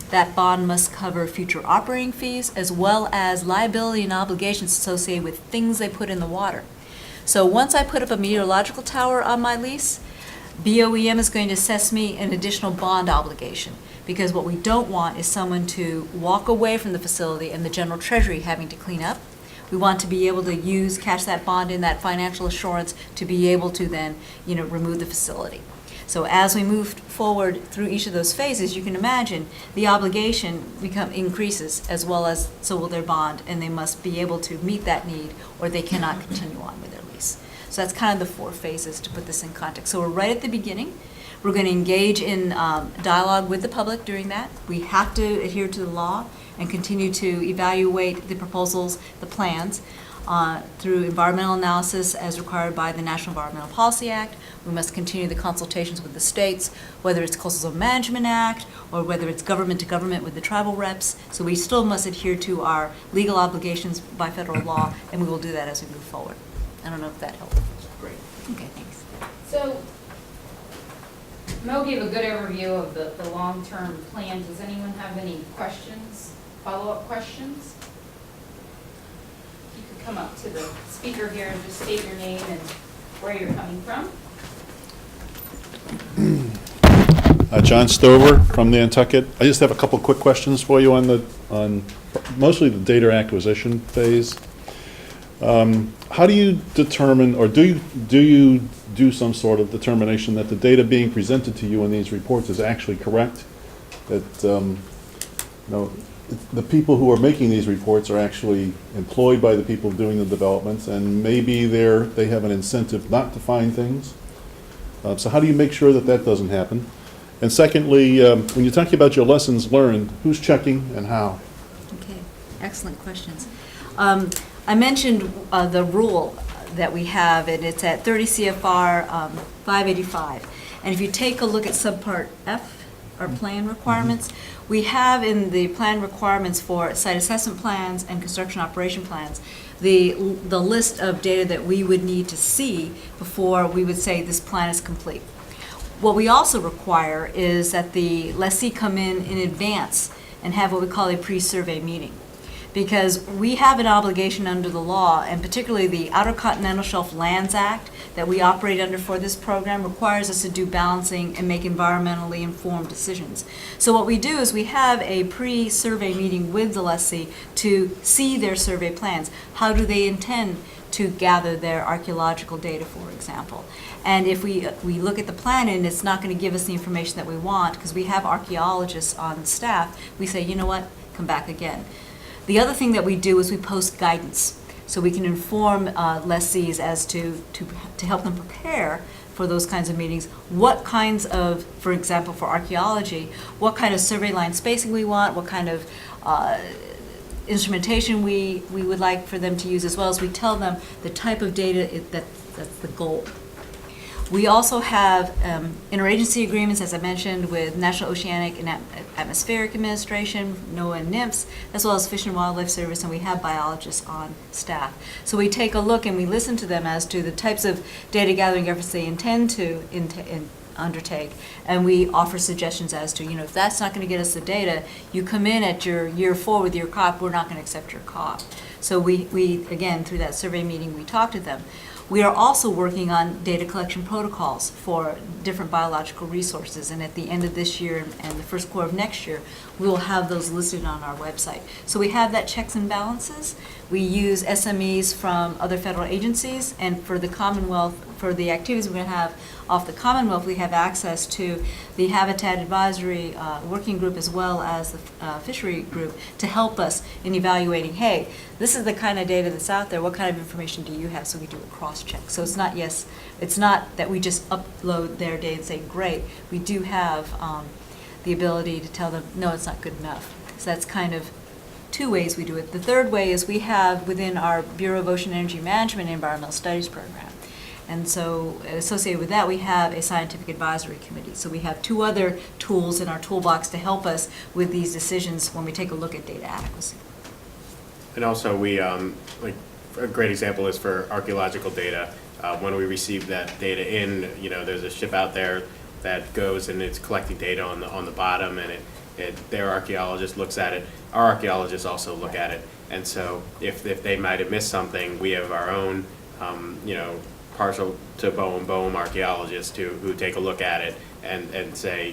B: That bond must cover future operating fees, as well as liability and obligations associated with things they put in the water. So once I put up a meteorological tower on my lease, BOEM is going to assess me an additional bond obligation, because what we don't want is someone to walk away from the facility and the general treasury having to clean up. We want to be able to cash that bond in, that financial assurance, to be able to then, remove the facility. So as we move forward through each of those phases, you can imagine the obligation increases, as well as so will their bond, and they must be able to meet that need, or they cannot continue on with their lease. So that's kind of the 4 phases to put this in context. So we're right at the beginning. We're going to engage in dialogue with the public during that. We have to adhere to the law and continue to evaluate the proposals, the plans, through environmental analysis as required by the National Environmental Policy Act. We must continue the consultations with the states, whether it's Coastal Zone Management Act or whether it's government to government with the tribal reps. So we still must adhere to our legal obligations by federal law, and we will do that as we move forward. I don't know if that helped.
C: Great.
B: Okay, thanks.
E: So Mo gave a good overview of the long-term plan. Does anyone have any questions, follow-up questions? You could come up to the speaker here and just state your name and where you're coming from.
K: John Stover from Nantucket. I just have a couple quick questions for you on mostly the data acquisition phase. How do you determine, or do you do some sort of determination that the data being presented to you in these reports is actually correct? That the people who are making these reports are actually employed by the people doing the developments, and maybe they have an incentive not to find things. So how do you make sure that that doesn't happen? And secondly, when you're talking about your lessons learned, who's checking and how?
B: Okay, excellent questions. I mentioned the rule that we have, and it's at 30 CFR 585. And if you take a look at subpart F, our plan requirements, we have in the plan requirements for site assessment plans and construction operation plans, the list of data that we would need to see before we would say this plan is complete. What we also require is that the lessee come in advance and have what we call a pre-survey meeting. Because we have an obligation under the law, and particularly the Outer Continental Shelf Lands Act that we operate under for this program requires us to do balancing and make environmentally informed decisions. So what we do is we have a pre-survey meeting with the lessee to see their survey plans. How do they intend to gather their archaeological data, for example? And if we look at the plan and it's not going to give us the information that we want, because we have archaeologists on staff, we say, you know what, come back again. The other thing that we do is we post guidance, so we can inform lessees as to help them prepare for those kinds of meetings. What kinds of, for example, for archaeology, what kind of survey line spacing we want, what kind of instrumentation we would like for them to use, as well as we tell them the type of data that's the goal. We also have interagency agreements, as I mentioned, with National Oceanic and Atmospheric Administration, NOAA and NIMS, as well as Fish and Wildlife Service, and we have biologists on staff. So we take a look and we listen to them as to the types of data gathering efforts they intend to undertake, and we offer suggestions as to, if that's not going to get us the data, you come in at your year 4 with your COP, we're not going to accept your COP. So we again, through that survey meeting, we talk to them. We are also working on data collection protocols for different biological resources, and at the end of this year and the first quarter of next year, we will have those listed on our website. So we have that checks and balances. We use SMEs from other federal agencies, and for the Commonwealth, for the activities we're going to have off the Commonwealth, we have access to the Habitat Advisory Working Group as well as the Fishery Group to help us in evaluating, hey, this is the kind of data that's out there, what kind of information do you have? So we do a cross-check. So it's not that we just upload their data and say, great. We do have the ability to tell them, no, it's not good enough. So that's kind of 2 ways we do it. The third way is we have within our Bureau of Ocean Energy Management Environmental Studies program. And so associated with that, we have a scientific advisory committee. So we have 2 other tools in our toolbox to help us with these decisions when we take a look at data adequacy.
D: And also, we, like, a great example is for archaeological data. When we receive that data in, there's a ship out there that goes and it's collecting data on the bottom, and their archaeologist looks at it. Our archaeologists also look at it. And so if they might have missed something, we have our own, partial to BOEM archaeologists who take a look at it and say,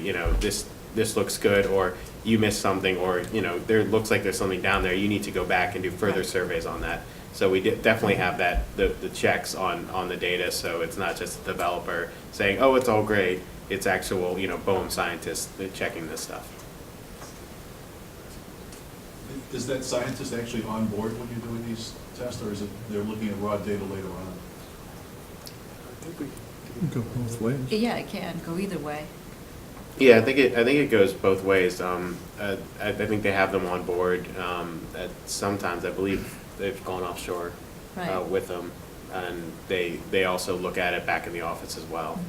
D: this looks good, or you missed something, or there looks like there's something down there. You need to go back and do further surveys on that. So we definitely have that the checks on the data. So it's not just the developer saying, oh, it's all great. It's actual BOEM scientists checking this stuff.
K: Is that scientist actually on board when you're doing these tests, or is it they're looking at raw data later on?
J: Go both ways.
B: Yeah, it can go either way.
D: Yeah, I think it goes both ways. I think they have them on board. Sometimes I believe they've gone offshore with them, and they also look at it back in the office as well.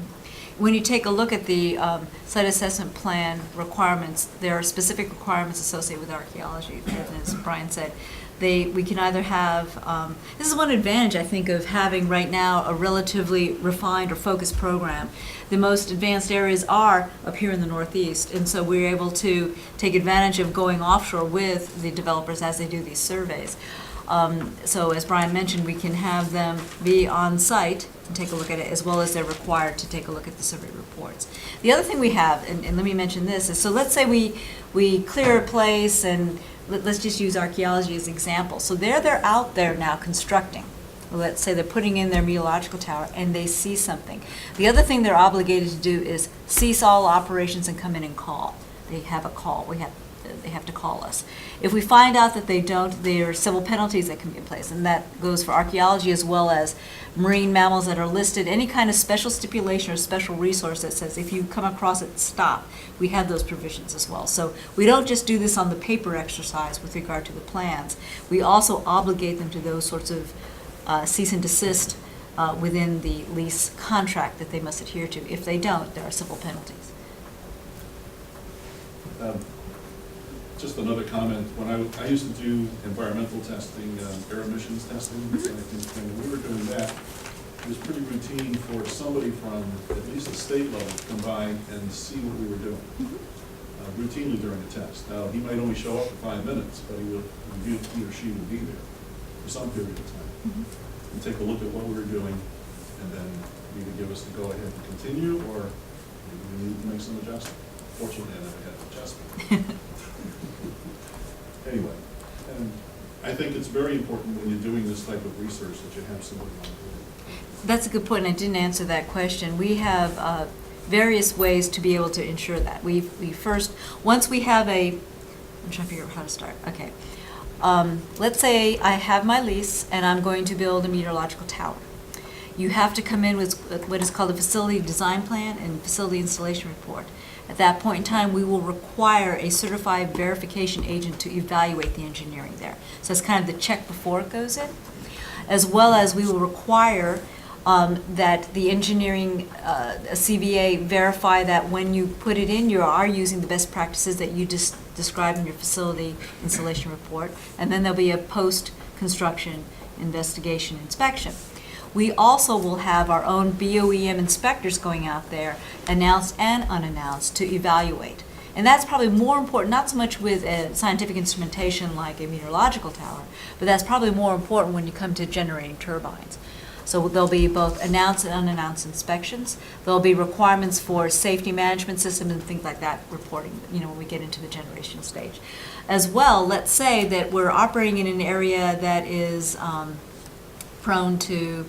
B: When you take a look at the site assessment plan requirements, there are specific requirements associated with archaeology. And as Brian said, we can either have, this is one advantage, I think, of having right now a relatively refined or focused program. The most advanced areas are up here in the Northeast, and so we're able to take advantage of going offshore with the developers as they do these surveys. So as Brian mentioned, we can have them be on site and take a look at it, as well as they're required to take a look at the survey reports. The other thing we have, and let me mention this, is so let's say we clear a place, and let's just use archaeology as an example. So they're out there now constructing. Let's say they're putting in their meteorological tower and they see something. The other thing they're obligated to do is cease all operations and come in and call. They have a call. They have to call us. If we find out that they don't, there are civil penalties that can be in place, and that goes for archaeology as well as marine mammals that are listed. Any kind of special stipulation or special resource that says if you come across it, stop. We have those provisions as well. So we don't just do this on the paper exercise with regard to the plans. We also obligate them to those sorts of cease and desist within the lease contract that they must adhere to. If they don't, there are civil penalties.
K: Just another comment. When I used to do environmental testing, air emissions testing, and I think when we were doing that, it was pretty routine for somebody from at least the state level to come by and see what we were doing, routinely during the test. Now, he might only show up for 5 minutes, but he or she would be there for some period of time and take a look at what we were doing, and then either give us the go-ahead to continue, or maybe we need to make some adjustment. Fortunately, I never had an adjustment. Anyway, and I think it's very important when you're doing this type of research that you have somebody on board.
B: That's a good point, and I didn't answer that question. We have various ways to be able to ensure that. We first, once we have I'm trying to figure out how to start. Okay. Let's say I have my lease and I'm going to build a meteorological tower. You have to come in with what is called a facility design plan and facility installation report. At that point in time, we will require a certified verification agent to evaluate the engineering there. So it's kind of the check before it goes in, as well as we will require that the engineering CVA verify that when you put it in, you are using the best practices that you just described in your facility installation report, and then there'll be a post-construction investigation inspection. We also will have our own BOEM inspectors going out there, announced and unannounced, to evaluate. And that's probably more important, not so much with scientific instrumentation like a meteorological tower, but that's probably more important when you come to generating turbines. So there'll be both announced and unannounced inspections. There'll be requirements for safety management systems and things like that reporting, when we get into the generation stage. As well, let's say that we're operating in an area that is prone to,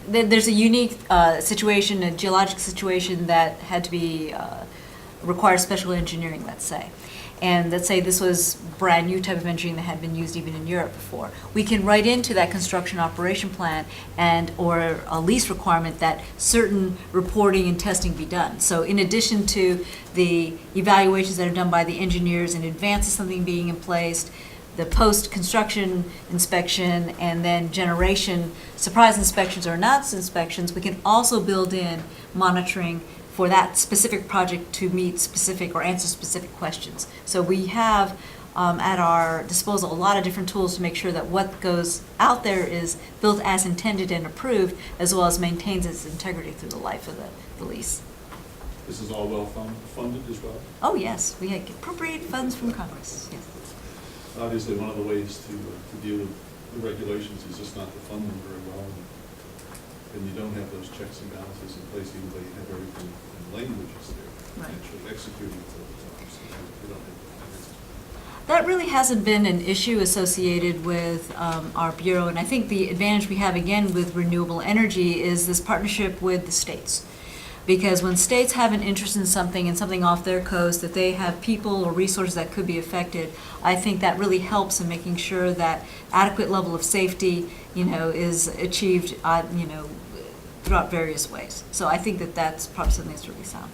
B: there's a unique situation, a geologic situation that had to be, requires special engineering, let's say. And let's say this was brand new type of engineering that had been used even in Europe before. We can write into that construction operation plan or a lease requirement that certain reporting and testing be done. So in addition to the evaluations that are done by the engineers in advance of something being in place, the post-construction inspection, and then generation surprise inspections or announced inspections, we can also build in monitoring for that specific project to meet specific or answer specific questions. So we have at our disposal a lot of different tools to make sure that what goes out there is built as intended and approved, as well as maintains its integrity through the life of the lease.
K: This is all well funded as well?
B: Oh, yes. We had appropriated funds from Congress, yes.
K: Obviously, one of the ways to deal with the regulations is just not to fund them very well. And you don't have those checks and balances in place, even though you have everything in languages there.
B: Right.
K: Actually executing it, so you don't have
B: That really hasn't been an issue associated with our Bureau, and I think the advantage we have, again, with renewable energy is this partnership with the states. Because when states have an interest in something and something off their coast, that they have people or resources that could be affected, I think that really helps in making sure that adequate level of safety, is achieved, throughout various ways. So I think that that's probably something that's really sound.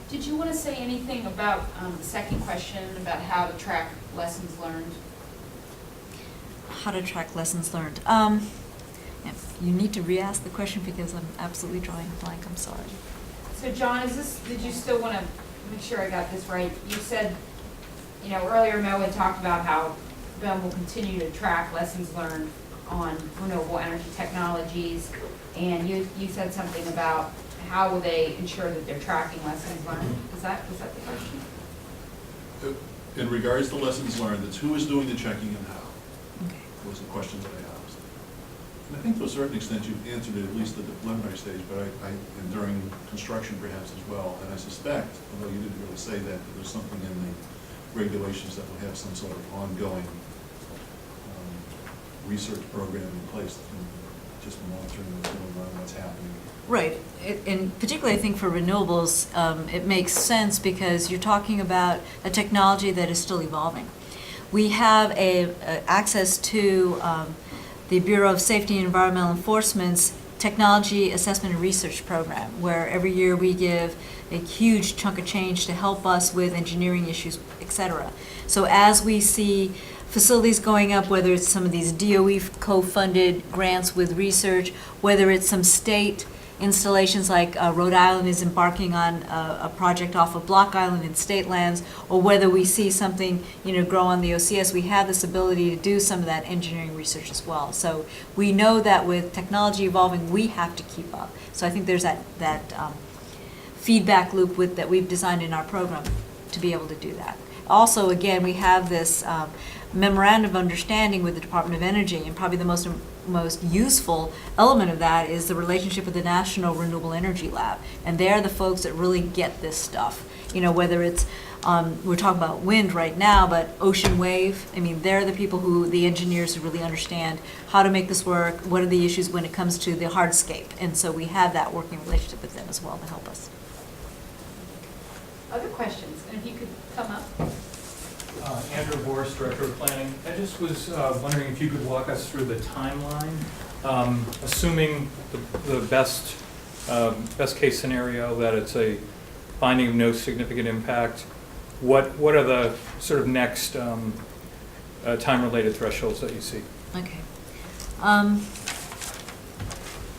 E: Did you want to say anything about the second question about how to track lessons learned?
B: How to track lessons learned. You need to re-ask the question because I'm absolutely drawing a blank. I'm sorry.
E: So John, did you still want to make sure I got this right? You said you know, earlier Mo had talked about how BOEM will continue to track lessons learned on renewable energy technologies, and you said something about how will they ensure that they're tracking lessons learned? Was that the question?
K: In regards to lessons learned, it's who is doing the checking and how, was the question that I asked. And I think to a certain extent you've answered it, at least at the preliminary stage, but and during construction perhaps as well. And I suspect, although you didn't really say that, there's something in the regulations that will have some sort of ongoing research program in place, just monitoring what's going on, what's happening.
B: Right, and particularly I think for renewables, it makes sense because you're talking about a technology that is still evolving. We have access to the Bureau of Safety and Environmental Enforcement's Technology Assessment and Research Program, where every year we give a huge chunk of change to help us with engineering issues, et cetera. So as we see facilities going up, whether it's some of these DOE co-funded grants with research, whether it's some state installations like Rhode Island is embarking on a project off of Block Island in state lands, or whether we see something, you know, grow on the OCS, we have this ability to do some of that engineering research as well. So we know that with technology evolving, we have to keep up. So I think there's that feedback loop that we've designed in our program to be able to do that. Also, again, we have this memorandum of understanding with the Department of Energy, and probably the most useful element of that is the relationship with the National Renewable Energy Lab. And they're the folks that really get this stuff. You know, whether it's, we're talking about wind right now, but ocean wave, I mean, they're the people the engineers who really understand how to make this work, what are the issues when it comes to the hardscape. And so we have that working relationship with them as well to help us.
E: Other questions? And if you could come up.
L: Andrew Boris, Director of Planning. I just was wondering if you could walk us through the timeline, assuming the best case scenario that it's a finding of no significant impact. What are the sort of next time-related thresholds that you see?
B: Okay.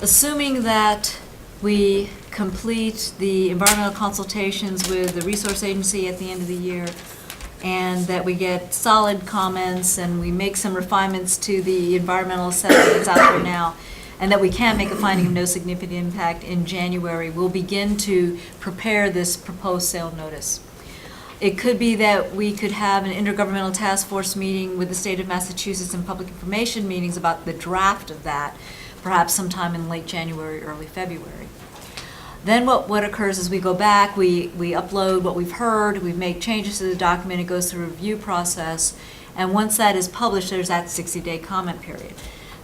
B: Assuming that we complete the environmental consultations with the resource agency at the end of the year, and that we get solid comments and we make some refinements to the environmental assessment that's out there now, and that we can make a finding of no significant impact in January, we'll begin to prepare this proposed sale notice. It could be that we could have an intergovernmental task force meeting with the state of Massachusetts and public information meetings about the draft of that, perhaps sometime in late January, early February. Then what occurs is we go back, we upload what we've heard, we make changes to the document, it goes through a review process, and once that is published, there's that 60-day comment period.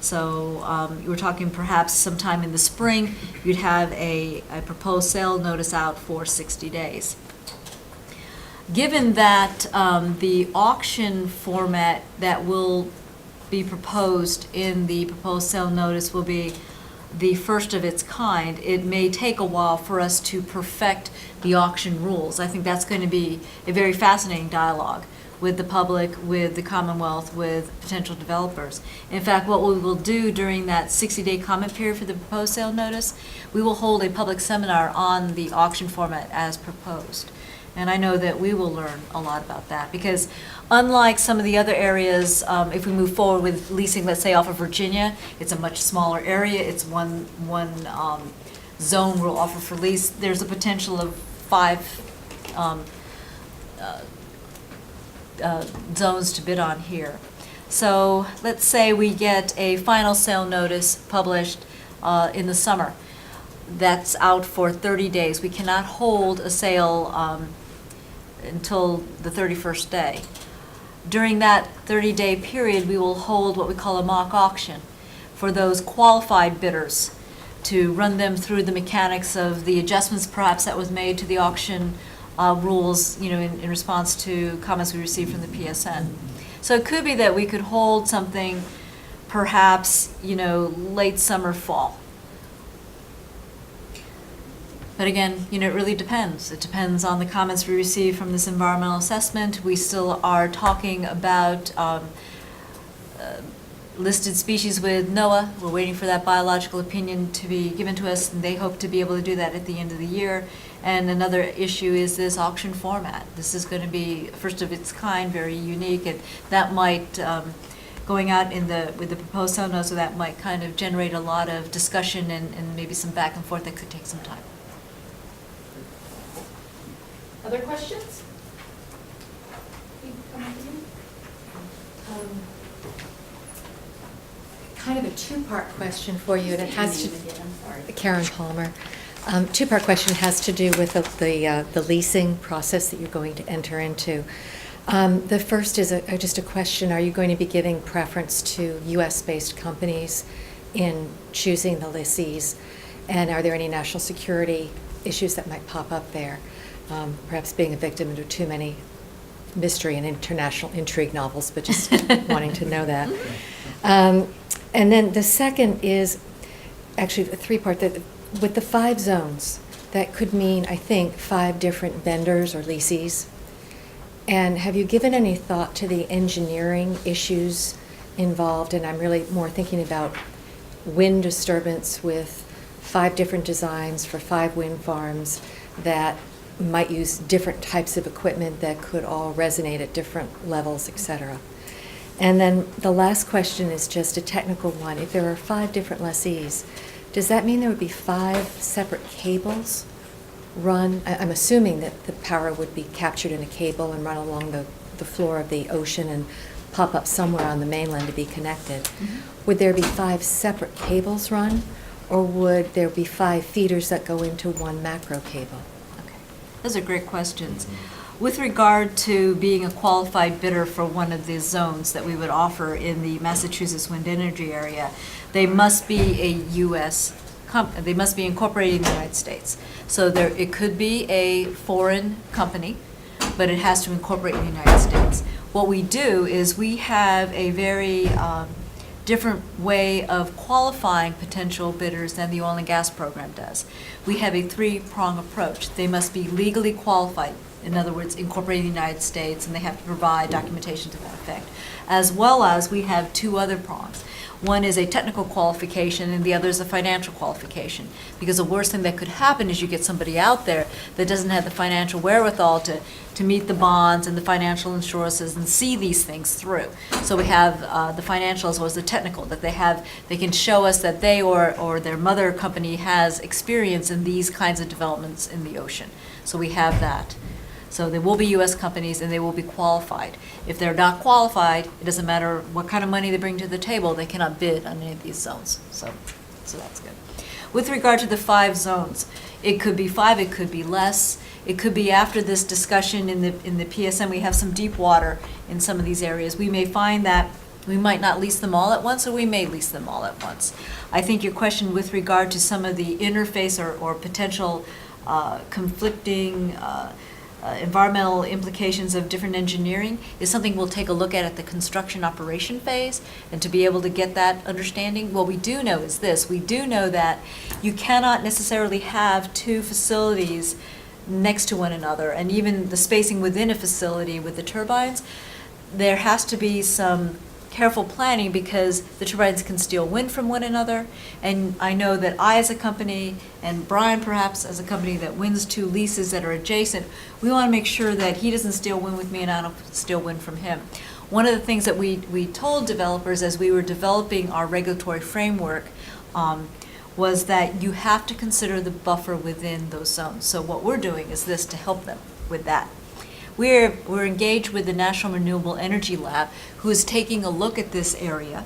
B: So we're talking perhaps sometime in the spring, you'd have a proposed sale notice out for 60 days. Given that the auction format that will be proposed in the proposed sale notice will be the first of its kind, it may take a while for us to perfect the auction rules. I think that's going to be a very fascinating dialogue with the public, with the Commonwealth, with potential developers. In fact, what we will do during that 60-day comment period for the proposed sale notice, we will hold a public seminar on the auction format as proposed. And I know that we will learn a lot about that, because unlike some of the other areas, if we move forward with leasing, let's say off of Virginia, it's a much smaller area. It's one zone we'll offer for lease. There's a potential of 5 zones to bid on here. So let's say we get a final sale notice published in the summer. That's out for 30 days. We cannot hold a sale until the 31st day. During that 30-day period, we will hold what we call a mock auction for those qualified bidders to run them through the mechanics of the adjustments perhaps that was made to the auction rules, you know, in response to comments we received from the PSN. So it could be that we could hold something perhaps, you know, late summer, fall. But again, you know, it really depends. It depends on the comments we receive from this environmental assessment. We still are talking about listed species with NOAA. We're waiting for that biological opinion to be given to us, and they hope to be able to do that at the end of the year. And another issue is this auction format. This is going to be first of its kind, very unique, and that might, going out with the proposed zone, so that might kind of generate a lot of discussion and maybe some back and forth that could take some time.
E: Other questions? Come up again.
G: Kind of a two-part question for you, and it has to,
E: I'm sorry.
G: Karen Palmer. Two-part question has to do with the leasing process that you're going to enter into. The first is just a question, are you going to be giving preference to US-based companies in choosing the lessees? And are there any national security issues that might pop up there? Perhaps being a victim to too many mystery and international intrigue novels, but just wanting to know that. And then the second is actually a three-part, that with the 5 zones, that could mean, I think, 5 different vendors or lessees. And have you given any thought to the engineering issues involved? And I'm really more thinking about wind disturbance with 5 different designs for 5 wind farms that might use different types of equipment that could all resonate at different levels, et cetera. And then the last question is just a technical one. If there are 5 different lessees, does that mean there would be 5 separate cables run? I'm assuming that the power would be captured in a cable and run along the floor of the ocean and pop up somewhere on the mainland to be connected. Mm-hmm. Would there be 5 separate cables run, or would there be 5 feeders that go into one macro cable?
B: Okay, those are great questions. With regard to being a qualified bidder for one of the zones that we would offer in the Massachusetts wind energy area, they must be a U.S. company. They must be incorporated in the United States. So it could be a foreign company, but it has to incorporate in the United States. What we do is we have a very different way of qualifying potential bidders than the oil and gas program does. We have a 3-prong approach. They must be legally qualified. In other words, incorporated in the United States, and they have to provide documentation to that effect. As well as we have 2 other prongs. One is a technical qualification, and the other is a financial qualification. Because the worst thing that could happen is you get somebody out there that doesn't have the financial wherewithal to meet the bonds and the financial insurances and see these things through. So we have the financial as well as the technical, that they can show us that they or their mother company has experience in these kinds of developments in the ocean. So we have that. So they will be U.S. companies, and they will be qualified. If they're not qualified, it doesn't matter what kind of money they bring to the table, they cannot bid on any of these zones. So that's good. With regard to the 5 zones, it could be 5, it could be less. It could be after this discussion in the PSM, we have some deep water in some of these areas. We may find that we might not lease them all at once, or we may lease them all at once. I think your question with regard to some of the interface or potential conflicting environmental implications of different engineering is something we'll take a look at the construction operation phase, and to be able to get that understanding. What we do know is this: we do know that you cannot necessarily have 2 facilities next to one another, and even the spacing within a facility with the turbines, there has to be some careful planning, because the turbines can steal wind from one another. And I know that I, as a company, and Brian perhaps as a company that wins 2 leases that are adjacent, we want to make sure that he doesn't steal wind with me and I don't steal wind from him. One of the things that we told developers as we were developing our regulatory framework was that you have to consider the buffer within those zones. So what we're doing is this to help them with that. We're engaged with the National Renewable Energy Lab, who is taking a look at this area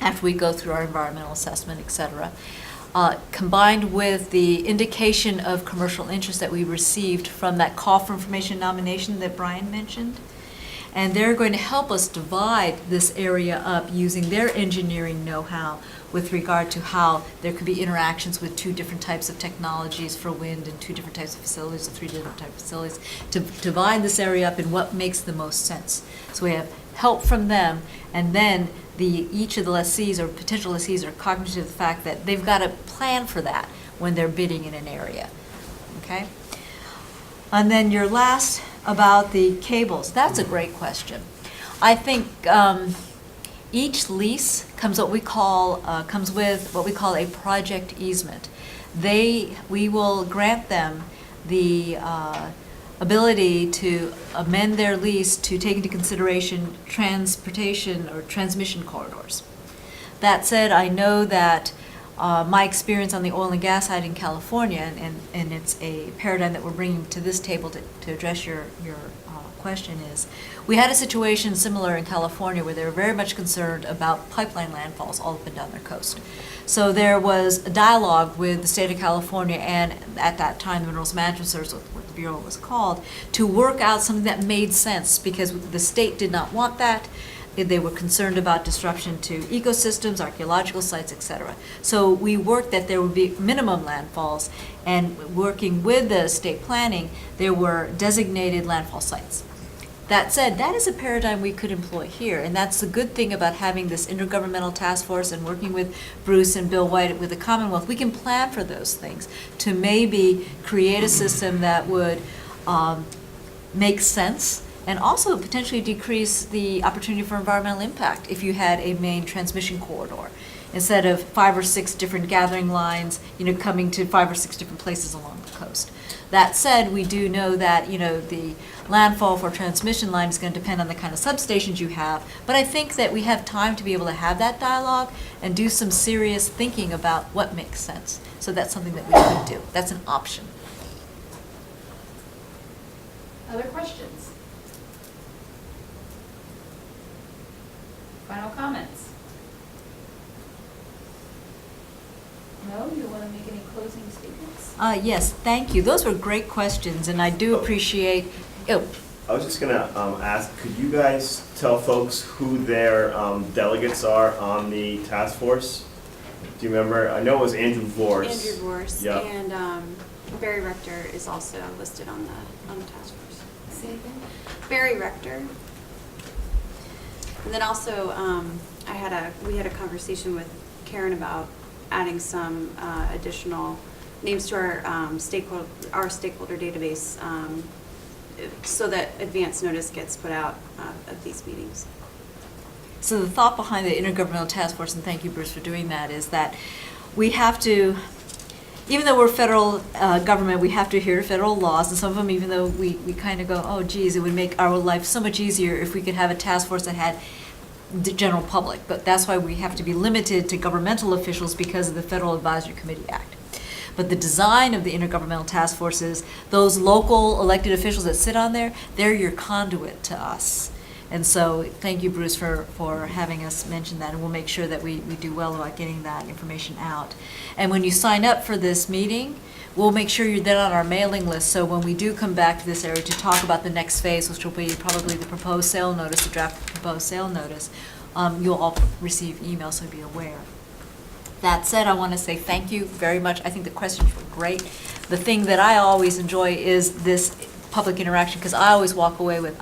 B: after we go through our environmental assessment, et cetera, combined with the indication of commercial interest that we received from that call for information nomination that Brian mentioned. And they're going to help us divide this area up using their engineering know-how with regard to how there could be interactions with 2 different types of technologies for wind and 2 different types of facilities, or 3 different types of facilities, to divide this area up in what makes the most sense. So we have help from them, and then each of the lessees or potential lessees are cognizant of the fact that they've got to plan for that when they're bidding in an area. Okay? And then your last about the cables, that's a great question. I think each lease comes with what we call a project easement. We will grant them the ability to amend their lease to take into consideration transportation or transmission corridors. That said, I know that my experience on the oil and gas side in California, and it's a paradigm that we're bringing to this table to address your question, is we had a situation similar in California where they were very much concerned about pipeline landfalls all up and down their coast. So there was a dialogue with the state of California and at that time the Minerals Management Service, what the Bureau was called, to work out something that made sense because the state did not want that. They were concerned about disruption to ecosystems, archaeological sites, etc. So we worked that there would be minimum landfalls, and working with the state planning, there were designated landfall sites. That said, that is a paradigm we could employ here, and that's the good thing about having this intergovernmental task force and working with Bruce and Bill White with the Commonwealth. We can plan for those things to maybe create a system that would make sense and also potentially decrease the opportunity for environmental impact if you had a main transmission corridor instead of 5 or 6 different gathering lines, coming to 5 or 6 different places along the coast. That said, we do know that, the landfall for transmission line is going to depend on the kind of substations you have, but I think that we have time to be able to have that dialogue and do some serious thinking about what makes sense. So that's something that we could do. That's an option.
E: Other questions? Final comments? No? You want to make any closing statements?
B: Yes, thank you. Those were great questions, and I do appreciate. Oh,
A: I was just gonna ask, could you guys tell folks who their delegates are on the task force? Do you remember? I know it was Andrew Vorse.
M: Andrew Vorse,
A: Yeah.
M: and Barry Rector is also listed on the task force.
E: Say again?
M: Barry Rector. And then also, we had a conversation with Karen about adding some additional names to our stakeholder database so that advance notice gets put out of these meetings.
B: So the thought behind the Intergovernmental Task Force, and thank you, Bruce, for doing that, is that we have to, even though we're federal government, we have to adhere to federal laws, and some of them, even though we kind of go, oh, geez, it would make our life so much easier if we could have a task force that had the general public. But that's why we have to be limited to governmental officials because of the Federal Advisory Committee Act. But the design of the Intergovernmental Task Force is those local elected officials that sit on there, they're your conduit to us. And so thank you, Bruce, for having us mention that, and we'll make sure that we do well about getting that information out. And when you sign up for this meeting, we'll make sure you're then on our mailing list, so when we do come back to this area to talk about the next phase, which will be probably the proposed sale notice, the draft proposed sale notice, you'll all receive emails, so be aware. That said, I want to say thank you very much. I think the questions were great. The thing that I always enjoy is this public interaction, because I always walk away with,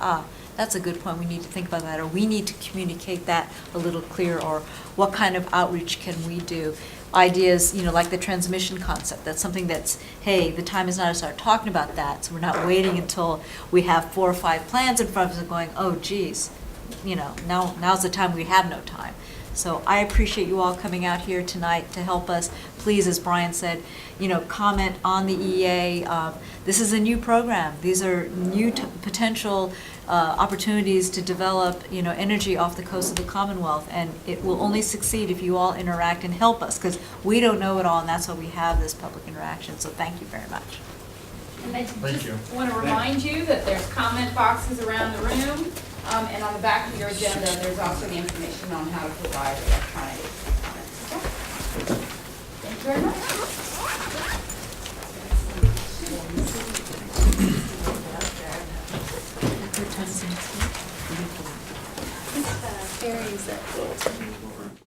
B: that's a good point, we need to think about that, or we need to communicate that a little clearer, or what kind of outreach can we do? Ideas, like the transmission concept, that's something that's, hey, the time is now to start talking about that, so we're not waiting until we have 4 or 5 plans in front of us and going, oh, geez, now's the time, we have no time. So I appreciate you all coming out here tonight to help us. Please, as Brian said, comment on the EA. This is a new program. These are new potential opportunities to develop, energy off the coast of the Commonwealth, and it will only succeed if you all interact and help us, because we don't know it all, and that's why we have this public interaction. So thank you very much.
E: And I just want to remind you that there's comment boxes around the room, and on the back of your agenda, there's also the information on how to provide electronic